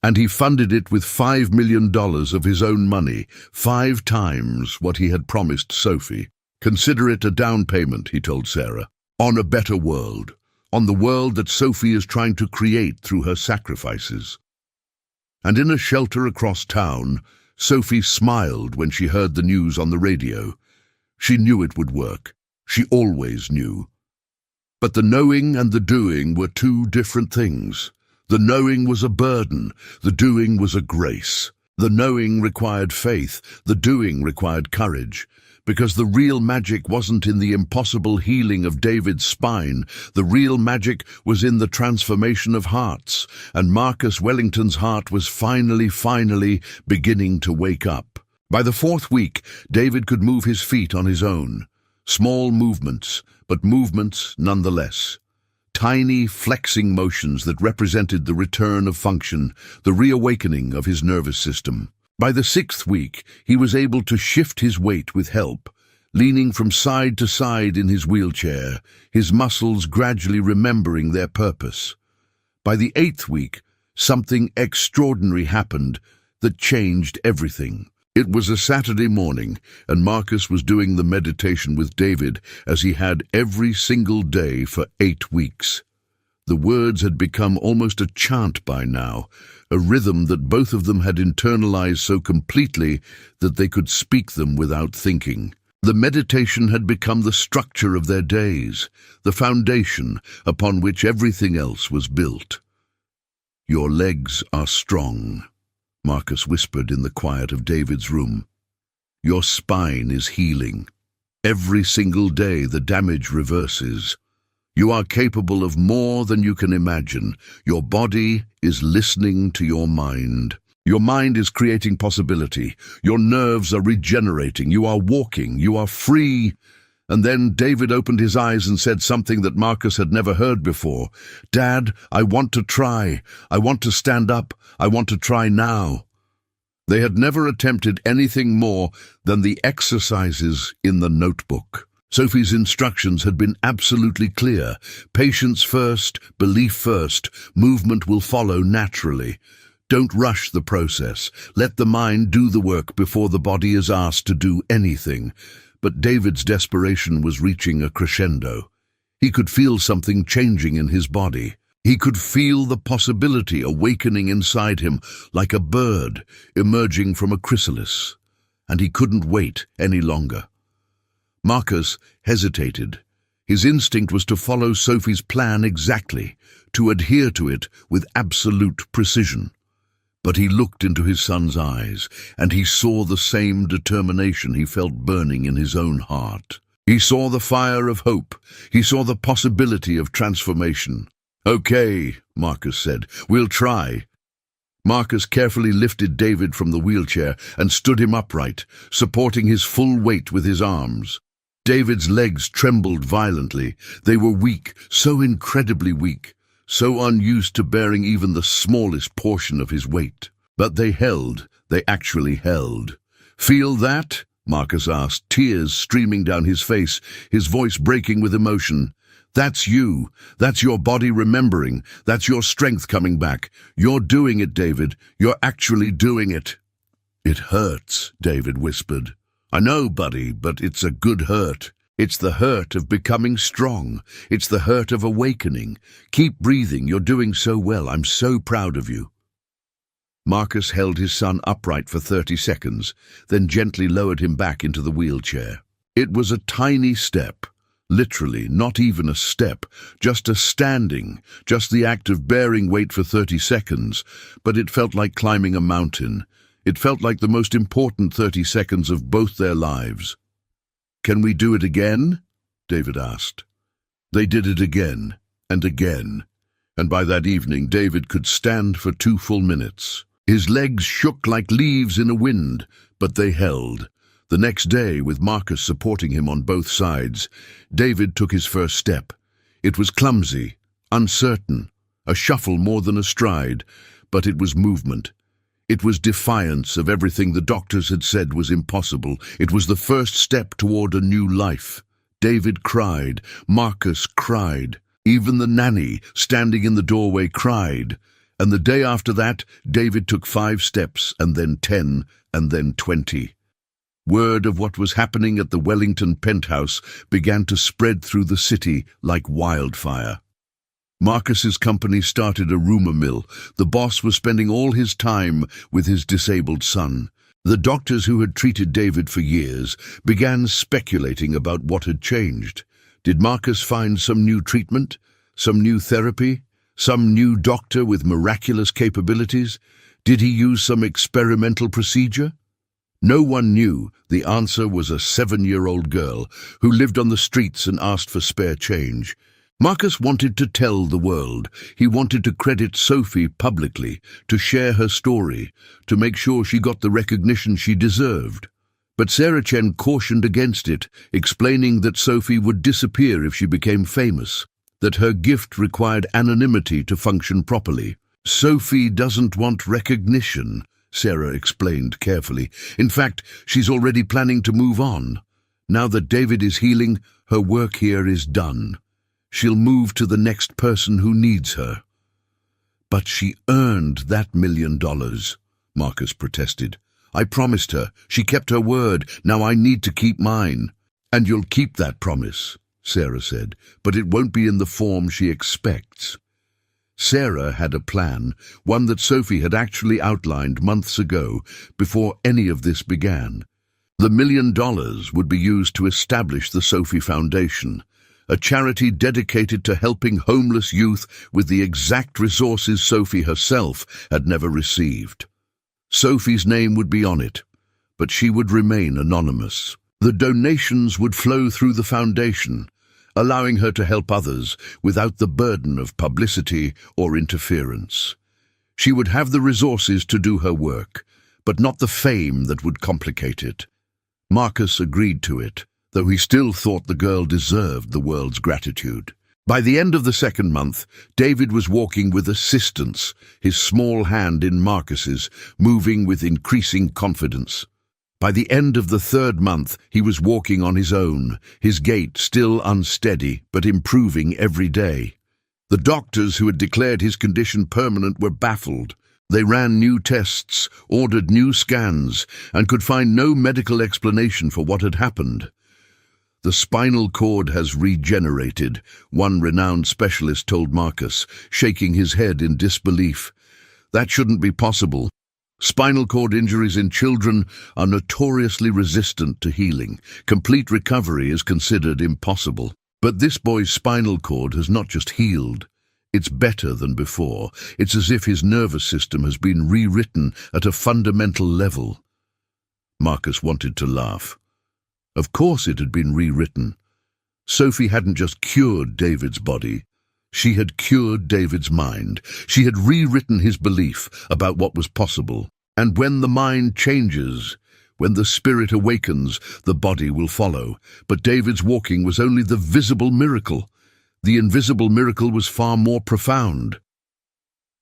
And he funded it with $5 million of his own money, 5 times what he had promised Sophie. Consider it a down payment, he told Sarah, on a better world, on the world that Sophie is trying to create through her sacrifices. And in a shelter across town, Sophie smiled when she heard the news on the radio. She knew it would work. She always knew. But the knowing and the doing were 2 different things. The knowing was a burden, the doing was a grace. The knowing required faith, the doing required courage. Because the real magic wasn't in the impossible healing of David's spine. The real magic was in the transformation of hearts, and Marcus Wellington's heart was finally beginning to wake up. By the 4th week, David could move his feet on his own. Small movements, but movements nonetheless. tiny flexing motions that represented the return of function, the reawakening of his nervous system. By the 6th week, he was able to shift his weight with help, leaning from side to side in his wheelchair, his muscles gradually remembering their purpose. By the 8th week, something extraordinary happened that changed everything. It was a Saturday morning, and Marcus was doing the meditation with David as he had every single day for 8 weeks. The words had become almost a chant by now, a rhythm that both of them had internalized so completely that they could speak them without thinking. The meditation had become the structure of their days, the foundation upon which everything else was built. "Your legs are strong," Marcus whispered in the quiet of David's room. "Your spine is healing. Every single day the damage reverses. You are capable of more than you can imagine. Your body is listening to your mind. Your mind is creating possibility. Your nerves are regenerating. You are walking. You are free." And then David opened his eyes and said something that Marcus had never heard before. "Dad, I want to try. I want to stand up. I want to try now." They had never attempted anything more than the exercises in the notebook. Sophie's instructions had been absolutely clear. Patience first, belief first, movement will follow naturally. Don't rush the process. Let the mind do the work before the body is asked to do anything. But David's desperation was reaching a crescendo. He could feel something changing in his body. He could feel the possibility awakening inside him like a bird emerging from a chrysalis. And he couldn't wait any longer. Marcus hesitated. His instinct was to follow Sophie's plan exactly, to adhere to it with absolute precision. But he looked into his son's eyes, and he saw the same determination he felt burning in his own heart. He saw the fire of hope. He saw the possibility of transformation. "Okay," Marcus said, "we'll try." Marcus carefully lifted David from the wheelchair and stood him upright, supporting his full weight with his arms. David's legs trembled violently. They were weak, so incredibly weak, so unused to bearing even the smallest portion of his weight. But they held. They actually held. "Feel that?" Marcus asked, tears streaming down his face, his voice breaking with emotion. "That's you. That's your body remembering. That's your strength coming back. You're doing it, David. You're actually doing it." "It hurts," David whispered. "I know, buddy, but it's a good hurt. It's the hurt of becoming strong. It's the hurt of awakening. Keep breathing. You're doing so well. I'm so proud of you." Marcus held his son upright for 30 seconds, then gently lowered him back into the wheelchair. It was a tiny step. Literally, not even a step, just a standing, just the act of bearing weight for 30 seconds, but it felt like climbing a mountain. It felt like the most important 30 seconds of both their lives. "Can we do it again?" David asked. They did it again, and by that evening David could stand for 2 full minutes. His legs shook like leaves in a wind, but they held. The next day, with Marcus supporting him on both sides, David took his first step. It was clumsy, uncertain, a shuffle more than a stride, but it was movement. It was defiance of everything the doctors had said was impossible. It was the first step toward a new life. David cried. Marcus cried. Even the nanny, standing in the doorway, cried. And the day after that, David took 5 steps, and then 10, and then 20. Word of what was happening at the Wellington penthouse began to spread through the city like wildfire. Marcus's company started a rumor mill. The boss was spending all his time with his disabled son. The doctors who had treated David for years began speculating about what had changed. Did Marcus find some new treatment? Some new therapy? Some new doctor with miraculous capabilities? Did he use some experimental procedure? No one knew. The answer was a 7-year-old girl who lived on the streets and asked for spare change. Marcus wanted to tell the world. He wanted to credit Sophie publicly, to share her story, to make sure she got the recognition she deserved. But Sarah Chen cautioned against it, explaining that Sophie would disappear if she became famous. that her gift required anonymity to function properly. "Sophie doesn't want recognition," Sarah explained carefully. "In fact, she's already planning to move on. Now that David is healing, her work here is done. She'll move to the next person who needs her." "But she earned that $1 million, Marcus protested. "I promised her. She kept her word. Now I need to keep mine." "And you'll keep that promise," Sarah said, "but it won't be in the form she expects." Sarah had a plan, one that Sophie had actually outlined months ago, before any of this began. The $1 million would be used to establish the Sophie Foundation, a charity dedicated to helping homeless youth with the exact resources Sophie herself had never received. Sophie's name would be on it, but she would remain anonymous. The donations would flow through the foundation, allowing her to help others without the burden of publicity or interference. She would have the resources to do her work, but not the fame that would complicate it. Marcus agreed to it, though he still thought the girl deserved the world's gratitude. By the end of the second month, David was walking with assistance, his small hand in Marcus's, moving with increasing confidence. By the end of the third month, he was walking on his own, his gait still unsteady, but improving every day. The doctors who had declared his condition permanent were baffled. They ran new tests, ordered new scans, and could find no medical explanation for what had happened. "The spinal cord has regenerated," one renowned specialist told Marcus, shaking his head in disbelief. "That shouldn't be possible. Spinal cord injuries in children are notoriously resistant to healing. Complete recovery is considered impossible. But this boy's spinal cord has not just healed. It's better than before. It's as if his nervous system has been rewritten at a fundamental level." Marcus wanted to laugh. Of course it had been rewritten. Sophie hadn't just cured David's body. She had cured David's mind. She had rewritten his belief about what was possible. And when the mind changes, when the spirit awakens, the body will follow. But David's walking was only the visible miracle. The invisible miracle was far more profound.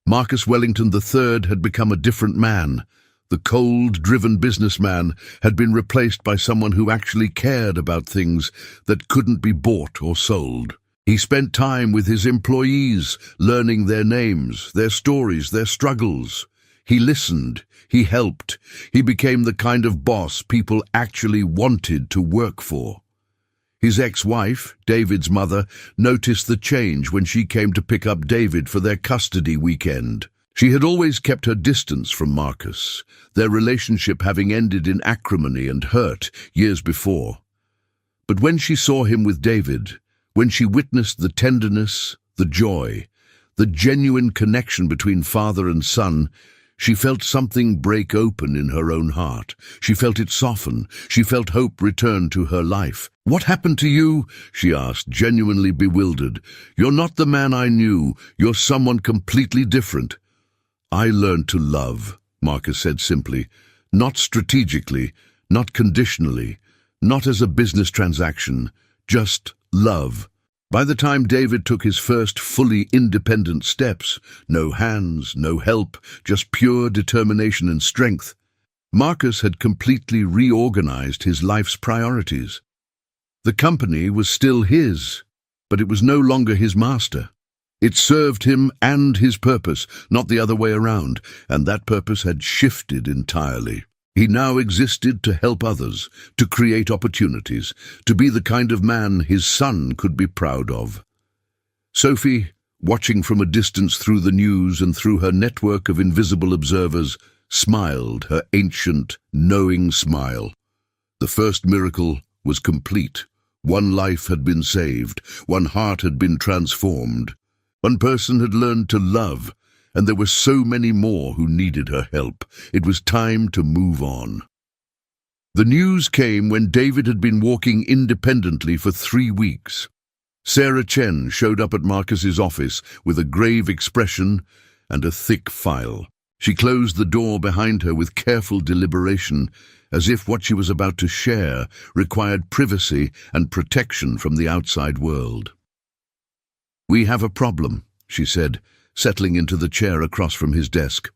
Marcus Wellington III had become a different man. The cold, driven businessman had been replaced by someone who actually cared about things that couldn't be bought or sold. He spent time with his employees, learning their names, their stories, their struggles. He listened, he helped, he became the kind of boss people actually wanted to work for. His ex-wife, David's mother, noticed the change when she came to pick up David for their custody weekend. She had always kept her distance from Marcus, their relationship having ended in acrimony and hurt years before. But when she saw him with David, when she witnessed the tenderness, the joy, the genuine connection between father and son, she felt something break open in her own heart. She felt it soften. She felt hope return to her life. "What happened to you?" she asked, genuinely bewildered. "You're not the man I knew. You're someone completely different." "I learned to love," Marcus said simply. "Not strategically, not conditionally, not as a business transaction, just love." By the time David took his first fully independent steps, no hands, no help, just pure determination and strength, Marcus had completely reorganized his life's priorities. The company was still his, but it was no longer his master. It served him and his purpose, not the other way around, and that purpose had shifted entirely. He now existed to help others, to create opportunities, to be the kind of man his son could be proud of. Sophie, watching from a distance through the news and through her network of invisible observers, smiled her ancient, knowing smile. The first miracle was complete. One life had been saved, one heart had been transformed. One person had learned to love, and there were so many more who needed her help. It was time to move on. The news came when David had been walking independently for 3 weeks. Sarah Chen showed up at Marcus's office with a grave expression and a thick file. She closed the door behind her with careful deliberation, as if what she was about to share required privacy and protection from the outside world. "We have a problem," she said, settling into the chair across from his desk.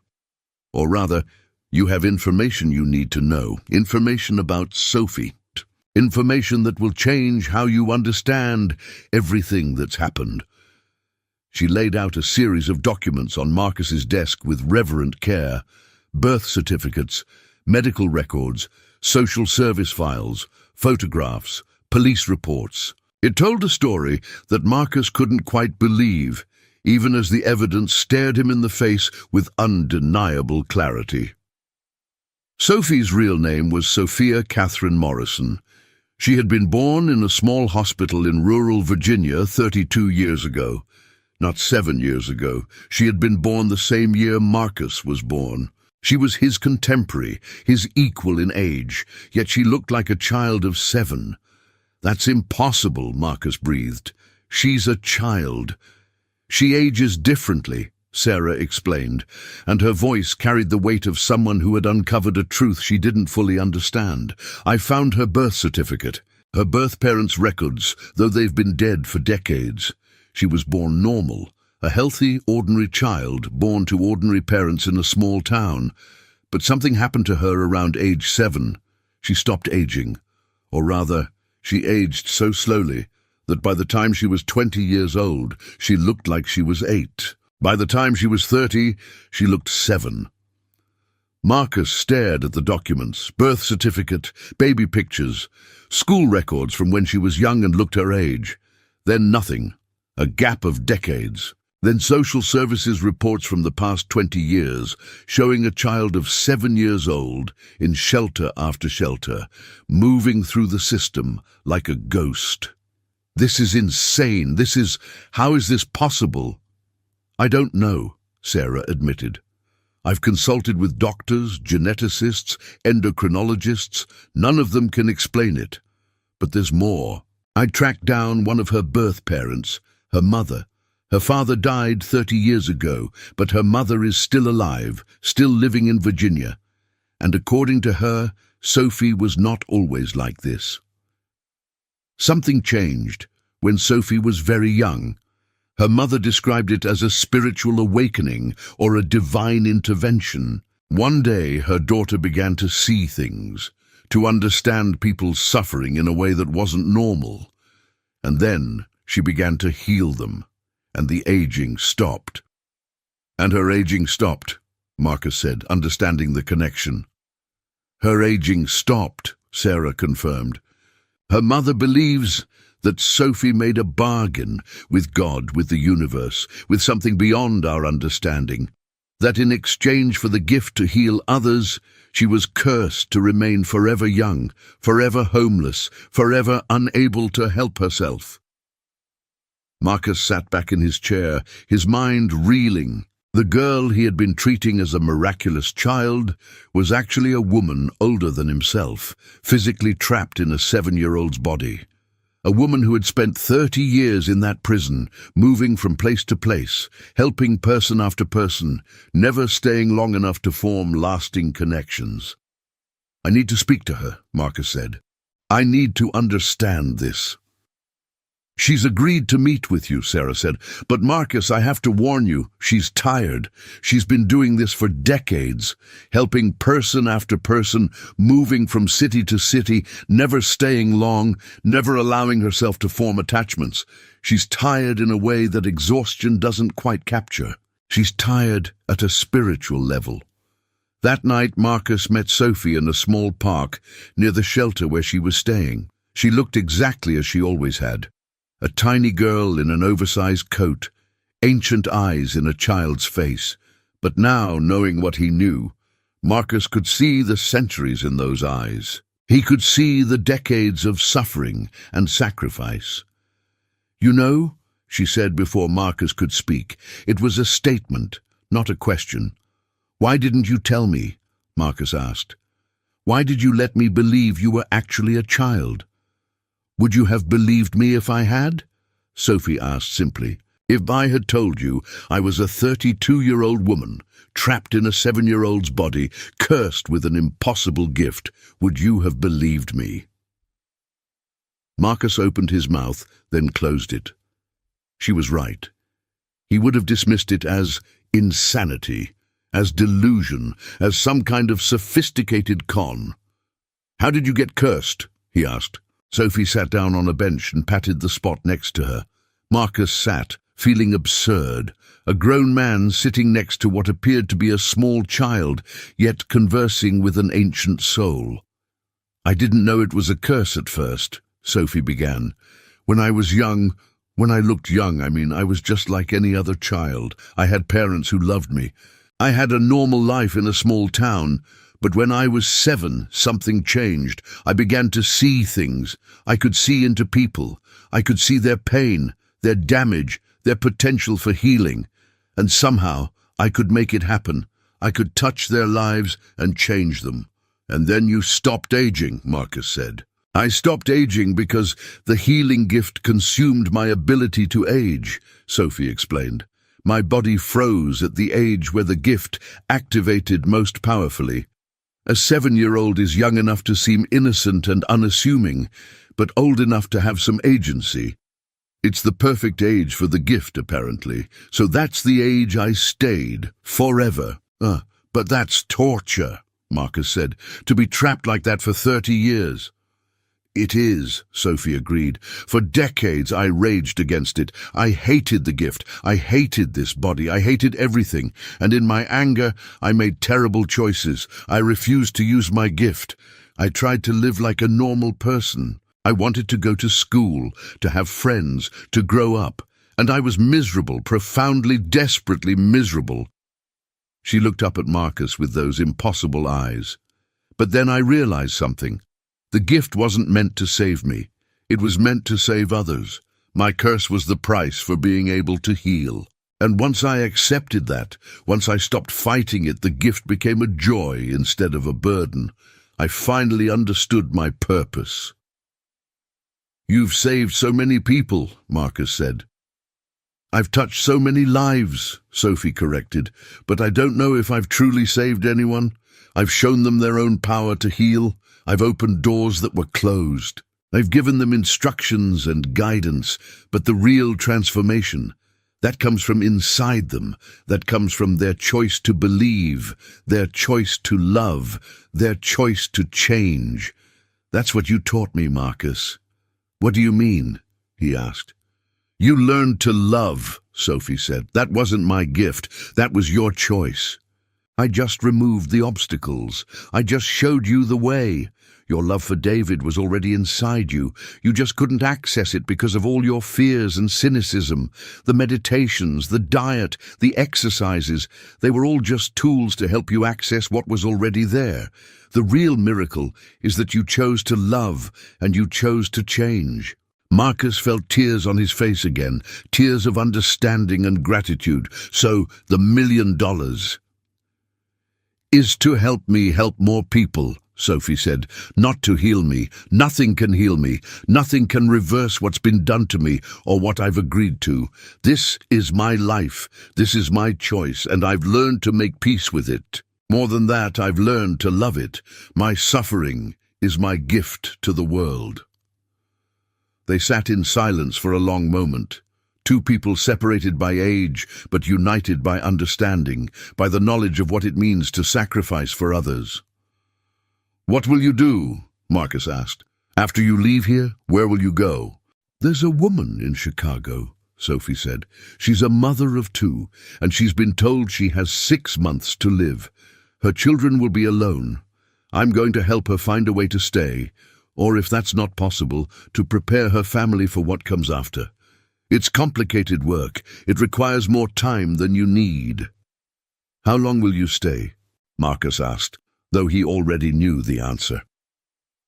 "Or rather, you have information you need to know. Information about Sophie. Information that will change how you understand everything that's happened." She laid out a series of documents on Marcus's desk with reverent care: birth certificates, medical records, social service files, photographs, police reports. It told a story that Marcus couldn't quite believe, even as the evidence stared him in the face with undeniable clarity. Sophie's real name was Sophia Catherine Morrison. She had been born in a small hospital in rural Virginia 32 years ago. Not 7 years ago. She had been born the same year Marcus was born. She was his contemporary, his equal in age, yet she looked like a child of 7. "That's impossible," Marcus breathed. "She's a child." "She ages differently," Sarah explained, and her voice carried the weight of someone who had uncovered a truth she didn't fully understand. "I found her birth certificate, her birth parents' records, though they've been dead for decades. She was born normal, a healthy, ordinary child, born to ordinary parents in a small town. But something happened to her around age 7. She stopped aging. Or rather, she aged so slowly that by the time she was 20 years old, she looked like she was 8. By the time she was 30, she looked 7. Marcus stared at the documents: birth certificate, baby pictures, school records from when she was young and looked her age. Then nothing. A gap of decades. Then social services reports from the past 20 years, showing a child of 7 years old in shelter after shelter, moving through the system like a ghost. "This is insane. How is this possible?" "I don't know," Sarah admitted. "I've consulted with doctors, geneticists, endocrinologists. None of them can explain it. But there's more. I tracked down one of her birth parents, her mother. Her father died 30 years ago, but her mother is still alive, still living in Virginia. And according to her, Sophie was not always like this. Something changed when Sophie was very young. Her mother described it as a spiritual awakening or a divine intervention. One day, her daughter began to see things, to understand people's suffering in a way that wasn't normal. And then she began to heal them, and the aging stopped." "And her aging stopped," Marcus said, understanding the connection. "Her aging stopped," Sarah confirmed. "Her mother believes that Sophie made a bargain with God, with the universe, with something beyond our understanding, that in exchange for the gift to heal others, she was cursed to remain forever young, forever homeless, forever unable to help herself." Marcus sat back in his chair, his mind reeling. The girl he had been treating as a miraculous child was actually a woman older than himself, physically trapped in a 7-year-old's body. A woman who had spent 30 years in that prison, moving from place to place, helping person after person, never staying long enough to form lasting connections. "I need to speak to her," Marcus said. "I need to understand this." "She's agreed to meet with you," Sarah said. "But Marcus, I have to warn you, she's tired. She's been doing this for decades, helping person after person, moving from city to city, never staying long, never allowing herself to form attachments. She's tired in a way that exhaustion doesn't quite capture. She's tired at a spiritual level." That night, Marcus met Sophie in a small park near the shelter where she was staying. She looked exactly as she always had. A tiny girl in an oversized coat, ancient eyes in a child's face. But now, knowing what he knew, Marcus could see the centuries in those eyes. He could see the decades of suffering and sacrifice. "You know," she said before Marcus could speak. It was a statement, not a question. "Why didn't you tell me?" Marcus asked. "Why did you let me believe you were actually a child?" "Would you have believed me if I had?" Sophie asked simply. "If I had told you I was a 32-year-old woman, trapped in a 7-year-old's body, cursed with an impossible gift, would you have believed me?" Marcus opened his mouth, then closed it. She was right. He would have dismissed it as insanity, as delusion, as some kind of sophisticated con. "How did you get cursed?" he asked. Sophie sat down on a bench and patted the spot next to her. Marcus sat, feeling absurd, a grown man sitting next to what appeared to be a small child, yet conversing with an ancient soul. "I didn't know it was a curse at first," Sophie began. When I looked young, I was just like any other child. I had parents who loved me. I had a normal life in a small town, but when I was 7, something changed. I began to see things. I could see into people. I could see their pain, their damage, their potential for healing. And somehow, I could make it happen. I could touch their lives and change them. "And then you stopped aging," Marcus said. "I stopped aging because the healing gift consumed my ability to age," Sophie explained. "My body froze at the age where the gift activated most powerfully. A 7-year-old is young enough to seem innocent and unassuming, but old enough to have some agency. It's the perfect age for the gift, apparently. So that's the age I stayed, forever." But that's torture," Marcus said, "to be trapped like that for 30 years. "It is," Sophie agreed. "For decades I raged against it. I hated the gift. I hated this body. I hated everything. And in my anger, I made terrible choices. I refused to use my gift. I tried to live like a normal person. I wanted to go to school, to have friends, to grow up. And I was miserable, profoundly, desperately miserable." She looked up at Marcus with those impossible eyes. "But then I realized something. The gift wasn't meant to save me. It was meant to save others. My curse was the price for being able to heal. And once I accepted that, once I stopped fighting it, the gift became a joy instead of a burden. I finally understood my purpose." "You've saved so many people," Marcus said. "I've touched so many lives," Sophie corrected, "but I don't know if I've truly saved anyone. I've shown them their own power to heal. I've opened doors that were closed. I've given them instructions and guidance, but the real transformation, that comes from inside them. That comes from their choice to believe, their choice to love, their choice to change. That's what you taught me, Marcus." "What do you mean?" he asked. "You learned to love," Sophie said. "That wasn't my gift. That was your choice. I just removed the obstacles. I just showed you the way. Your love for David was already inside you. You just couldn't access it because of all your fears and cynicism. The meditations, the diet, the exercises, they were all just tools to help you access what was already there. The real miracle is that you chose to love and you chose to change." Marcus felt tears on his face again, tears of understanding and gratitude. "So, the $1 million is to help me help more people," Sophie said, "not to heal me. Nothing can heal me. Nothing can reverse what's been done to me or what I've agreed to. This is my life. This is my choice, and I've learned to make peace with it. More than that, I've learned to love it. My suffering is my gift to the world." They sat in silence for a long moment. Two people separated by age, but united by understanding, by the knowledge of what it means to sacrifice for others. "What will you do?" Marcus asked. "After you leave here, where will you go?" "There's a woman in Chicago," Sophie said. "She's a mother of 2, and she's been told she has 6 months to live. Her children will be alone. I'm going to help her find a way to stay, or if that's not possible, to prepare her family for what comes after. It's complicated work. It requires more time than you need." "How long will you stay?" Marcus asked, though he already knew the answer.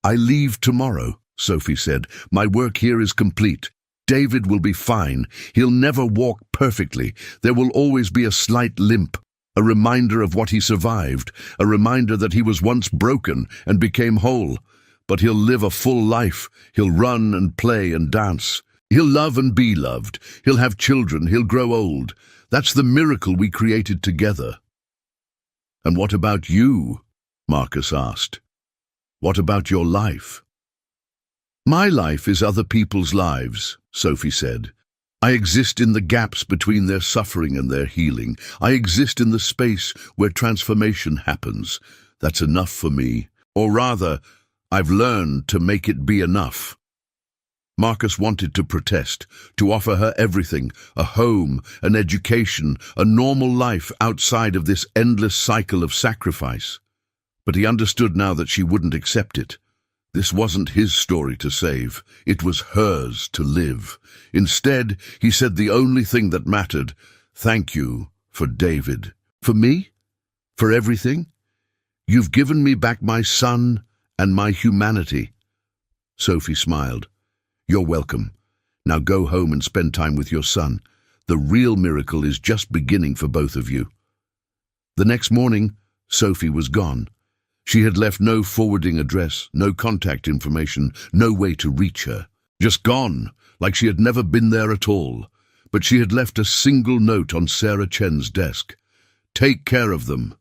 "I leave tomorrow," Sophie said. "My work here is complete. David will be fine. He'll never walk perfectly. There will always be a slight limp, a reminder of what he survived, a reminder that he was once broken and became whole. But he'll live a full life. He'll run and play and dance. He'll love and be loved. He'll have children. He'll grow old. That's the miracle we created together." "And what about you?" Marcus asked. "What about your life?" "My life is other people's lives," Sophie said. I exist in the gaps between their suffering and their healing. I exist in the space where transformation happens. That's enough for me. Or rather, I've learned to make it be enough. Marcus wanted to protest, to offer her everything, a home, an education, a normal life outside of this endless cycle of sacrifice. But he understood now that she wouldn't accept it. This wasn't his story to save. It was hers to live. Instead, he said the only thing that mattered, "Thank you for David." "For me? For everything? You've given me back my son and my humanity." Sophie smiled. "You're welcome. Now go home and spend time with your son. The real miracle is just beginning for both of you." The next morning, Sophie was gone. She had left no forwarding address, no contact information, no way to reach her. Just gone, like she had never been there at all. But she had left a single note on Sarah Chen's desk. "Take care of them.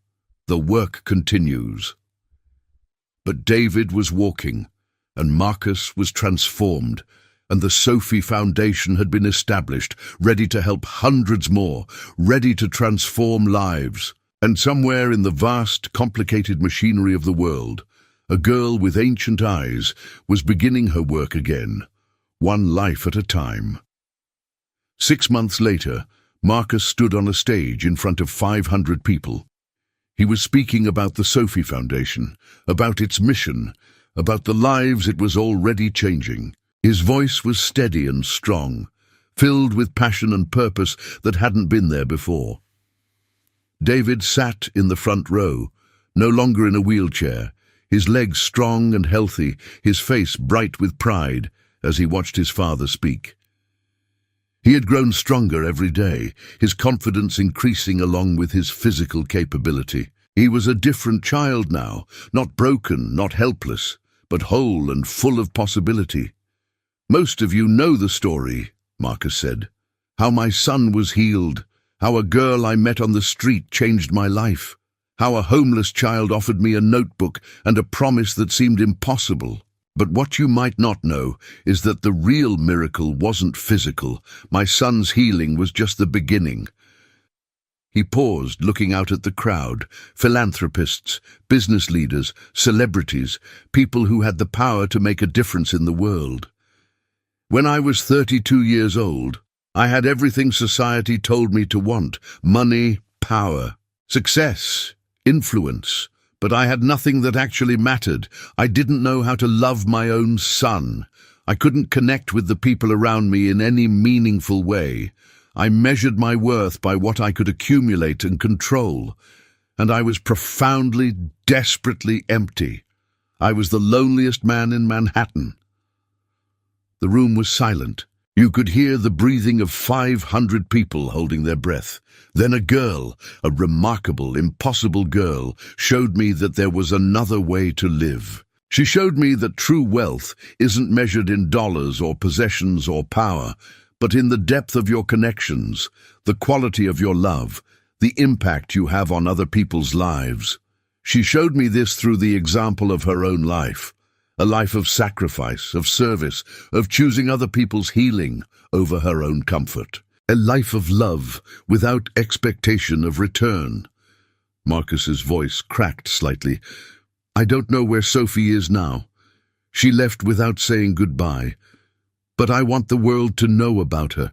The work continues." But David was walking, and Marcus was transformed, and the Sophie Foundation had been established, ready to help hundreds more, ready to transform lives. And somewhere in the vast, complicated machinery of the world, a girl with ancient eyes was beginning her work again, one life at a time. 6 months later, Marcus stood on a stage in front of 500 people. He was speaking about the Sophie Foundation, about its mission, about the lives it was already changing. His voice was steady and strong, filled with passion and purpose that hadn't been there before. David sat in the front row, no longer in a wheelchair, his legs strong and healthy, his face bright with pride as he watched his father speak. He had grown stronger every day, his confidence increasing along with his physical capability. He was a different child now, not broken, not helpless, but whole and full of possibility. "Most of you know the story," Marcus said. "How my son was healed, how a girl I met on the street changed my life, how a homeless child offered me a notebook and a promise that seemed impossible. But what you might not know is that the real miracle wasn't physical. My son's healing was just the beginning." He paused, looking out at the crowd, philanthropists, business leaders, celebrities, people who had the power to make a difference in the world. "When I was 32 years old, I had everything society told me to want: money, power, success, influence. But I had nothing that actually mattered. I didn't know how to love my own son. I couldn't connect with the people around me in any meaningful way. I measured my worth by what I could accumulate and control. And I was profoundly, desperately empty. I was the loneliest man in Manhattan." The room was silent. You could hear the breathing of 500 people holding their breath. Then a girl, a remarkable, impossible girl, showed me that there was another way to live. She showed me that true wealth isn't measured in dollars or possessions or power, but in the depth of your connections, the quality of your love, the impact you have on other people's lives. She showed me this through the example of her own life. A life of sacrifice, of service, of choosing other people's healing over her own comfort. A life of love without expectation of return. Marcus's voice cracked slightly. "I don't know where Sophie is now. She left without saying goodbye. But I want the world to know about her.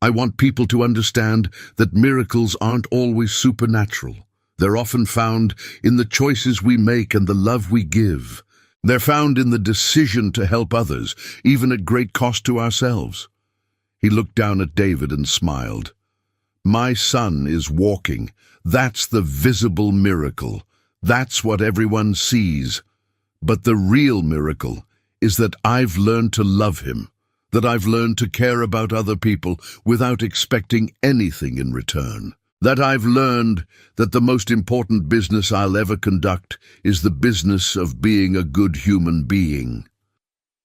I want people to understand that miracles aren't always supernatural. They're often found in the choices we make and the love we give. They're found in the decision to help others, even at great cost to ourselves." He looked down at David and smiled. "My son is walking. That's the visible miracle. That's what everyone sees. But the real miracle is that I've learned to love him, that I've learned to care about other people without expecting anything in return. That I've learned that the most important business I'll ever conduct is the business of being a good human being."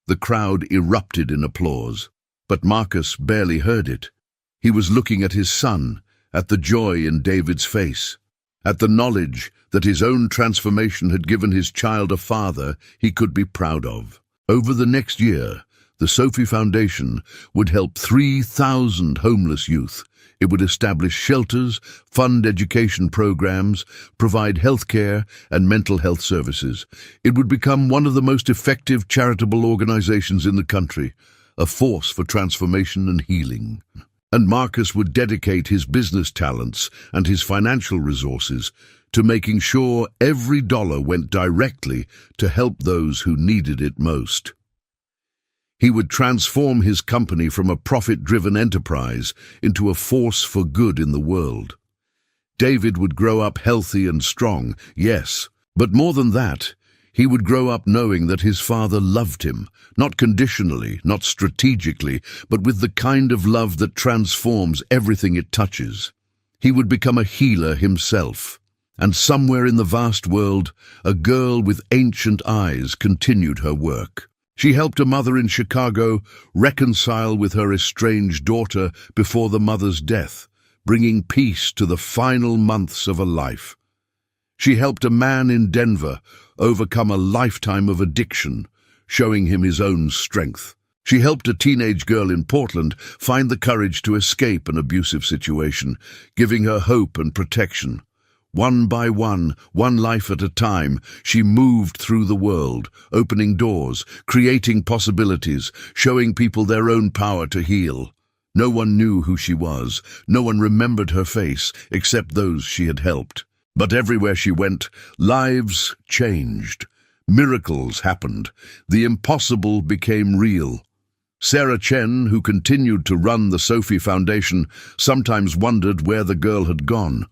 The crowd erupted in applause, but Marcus barely heard it. He was looking at his son, at the joy in David's face, at the knowledge that his own transformation had given his child a father he could be proud of. Over the next year, The Sophie Foundation would help 3,000 homeless youth. It would establish shelters, fund education programs, provide healthcare and mental health services. It would become one of the most effective charitable organizations in the country, a force for transformation and healing. And Marcus would dedicate his business talents and his financial resources to making sure every dollar went directly to help those who needed it most. He would transform his company from a profit-driven enterprise into a force for good in the world. David would grow up healthy and strong, yes, but more than that, he would grow up knowing that his father loved him, not conditionally, not strategically, but with the kind of love that transforms everything it touches. He would become a healer himself. And somewhere in the vast world, a girl with ancient eyes continued her work. She helped a mother in Chicago reconcile with her estranged daughter before the mother's death, bringing peace to the final months of a life. She helped a man in Denver overcome a lifetime of addiction, showing him his own strength. She helped a teenage girl in Portland find the courage to escape an abusive situation, giving her hope and protection. One by one life at a time, she moved through the world, opening doors, creating possibilities, showing people their own power to heal. No one knew who she was. No one remembered her face, except those she had helped. But everywhere she went, lives changed. Miracles happened. The impossible became real. Sarah Chen, who continued to run the Sophie Foundation, sometimes wondered where the girl had gone.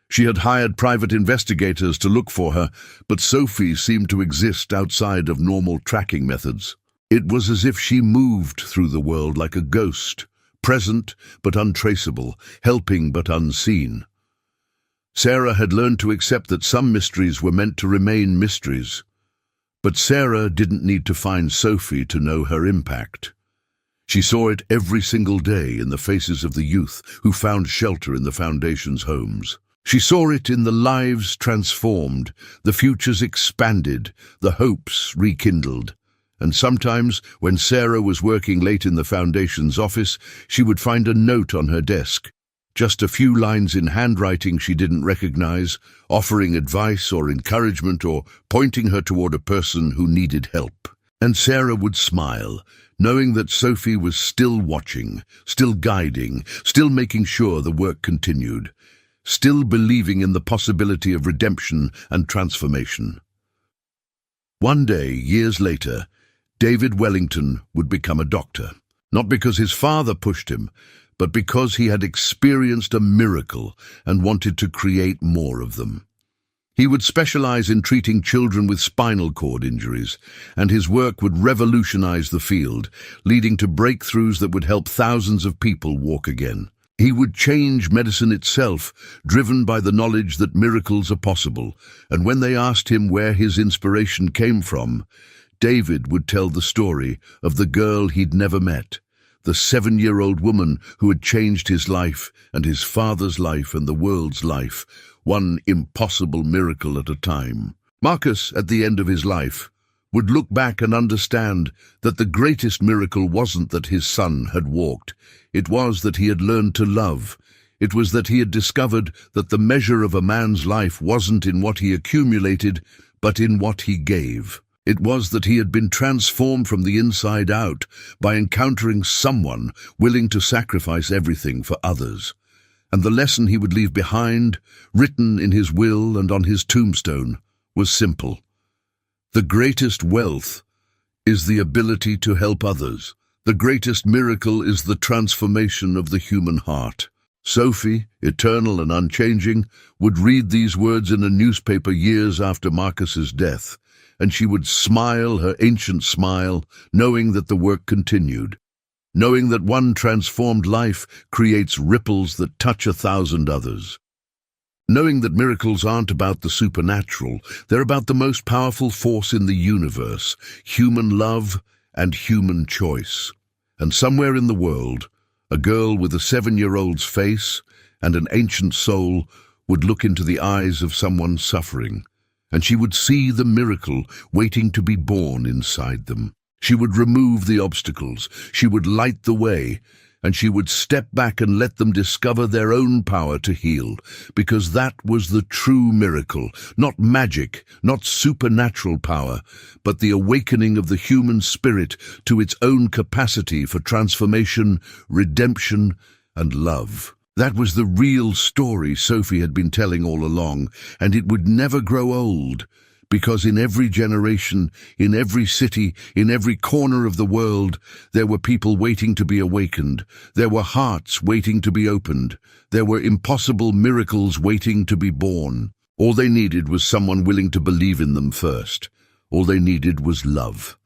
She had hired private investigators to look for her, but Sophie seemed to exist outside of normal tracking methods. It was as if she moved through the world like a ghost, present but untraceable, helping but unseen. Sarah had learned to accept that some mysteries were meant to remain mysteries. But Sarah didn't need to find Sophie to know her impact. She saw it every single day in the faces of the youth who found shelter in the Foundation's homes. She saw it in the lives transformed, the futures expanded, the hopes rekindled. And sometimes, when Sarah was working late in the Foundation's office, she would find a note on her desk, just a few lines in handwriting she didn't recognize, offering advice or encouragement or pointing her toward a person who needed help. And Sarah would smile, knowing that Sophie was still watching, still guiding, still making sure the work continued, still believing in the possibility of redemption and transformation. One day, years later, David Wellington would become a doctor, not because his father pushed him, but because he had experienced a miracle and wanted to create more of them. He would specialize in treating children with spinal cord injuries, and his work would revolutionize the field, leading to breakthroughs that would help thousands of people walk again. He would change medicine itself, driven by the knowledge that miracles are possible, and when they asked him where his inspiration came from, David would tell the story of the girl he'd never met, the 7-year-old woman who had changed his life and his father's life and the world's life, one impossible miracle at a time. Marcus, at the end of his life, would look back and understand that the greatest miracle wasn't that his son had walked. It was that he had learned to love. It was that he had discovered that the measure of a man's life wasn't in what he accumulated, but in what he gave. It was that he had been transformed from the inside out by encountering someone willing to sacrifice everything for others. And the lesson he would leave behind, written in his will and on his tombstone, was simple. The greatest wealth is the ability to help others. The greatest miracle is the transformation of the human heart. Sophie, eternal and unchanging, would read these words in a newspaper years after Marcus's death, and she would smile her ancient smile, knowing that the work continued, knowing that one transformed life creates ripples that touch 1,000 others. Knowing that miracles aren't about the supernatural, they're about the most powerful force in the universe, human love and human choice. And somewhere in the world, a girl with a 7-year-old's face and an ancient soul would look into the eyes of someone suffering, and she would see the miracle waiting to be born inside them. She would remove the obstacles, she would light the way, and she would step back and let them discover their own power to heal, because that was the true miracle, not magic, not supernatural power, but the awakening of the human spirit to its own capacity for transformation, redemption, and love. That was the real story Sophie had been telling all along, and it would never grow old. Because in every generation, in every city, in every corner of the world, there were people waiting to be awakened. There were hearts waiting to be opened. There were impossible miracles waiting to be born. All they needed was someone willing to believe in them first. All they needed was love.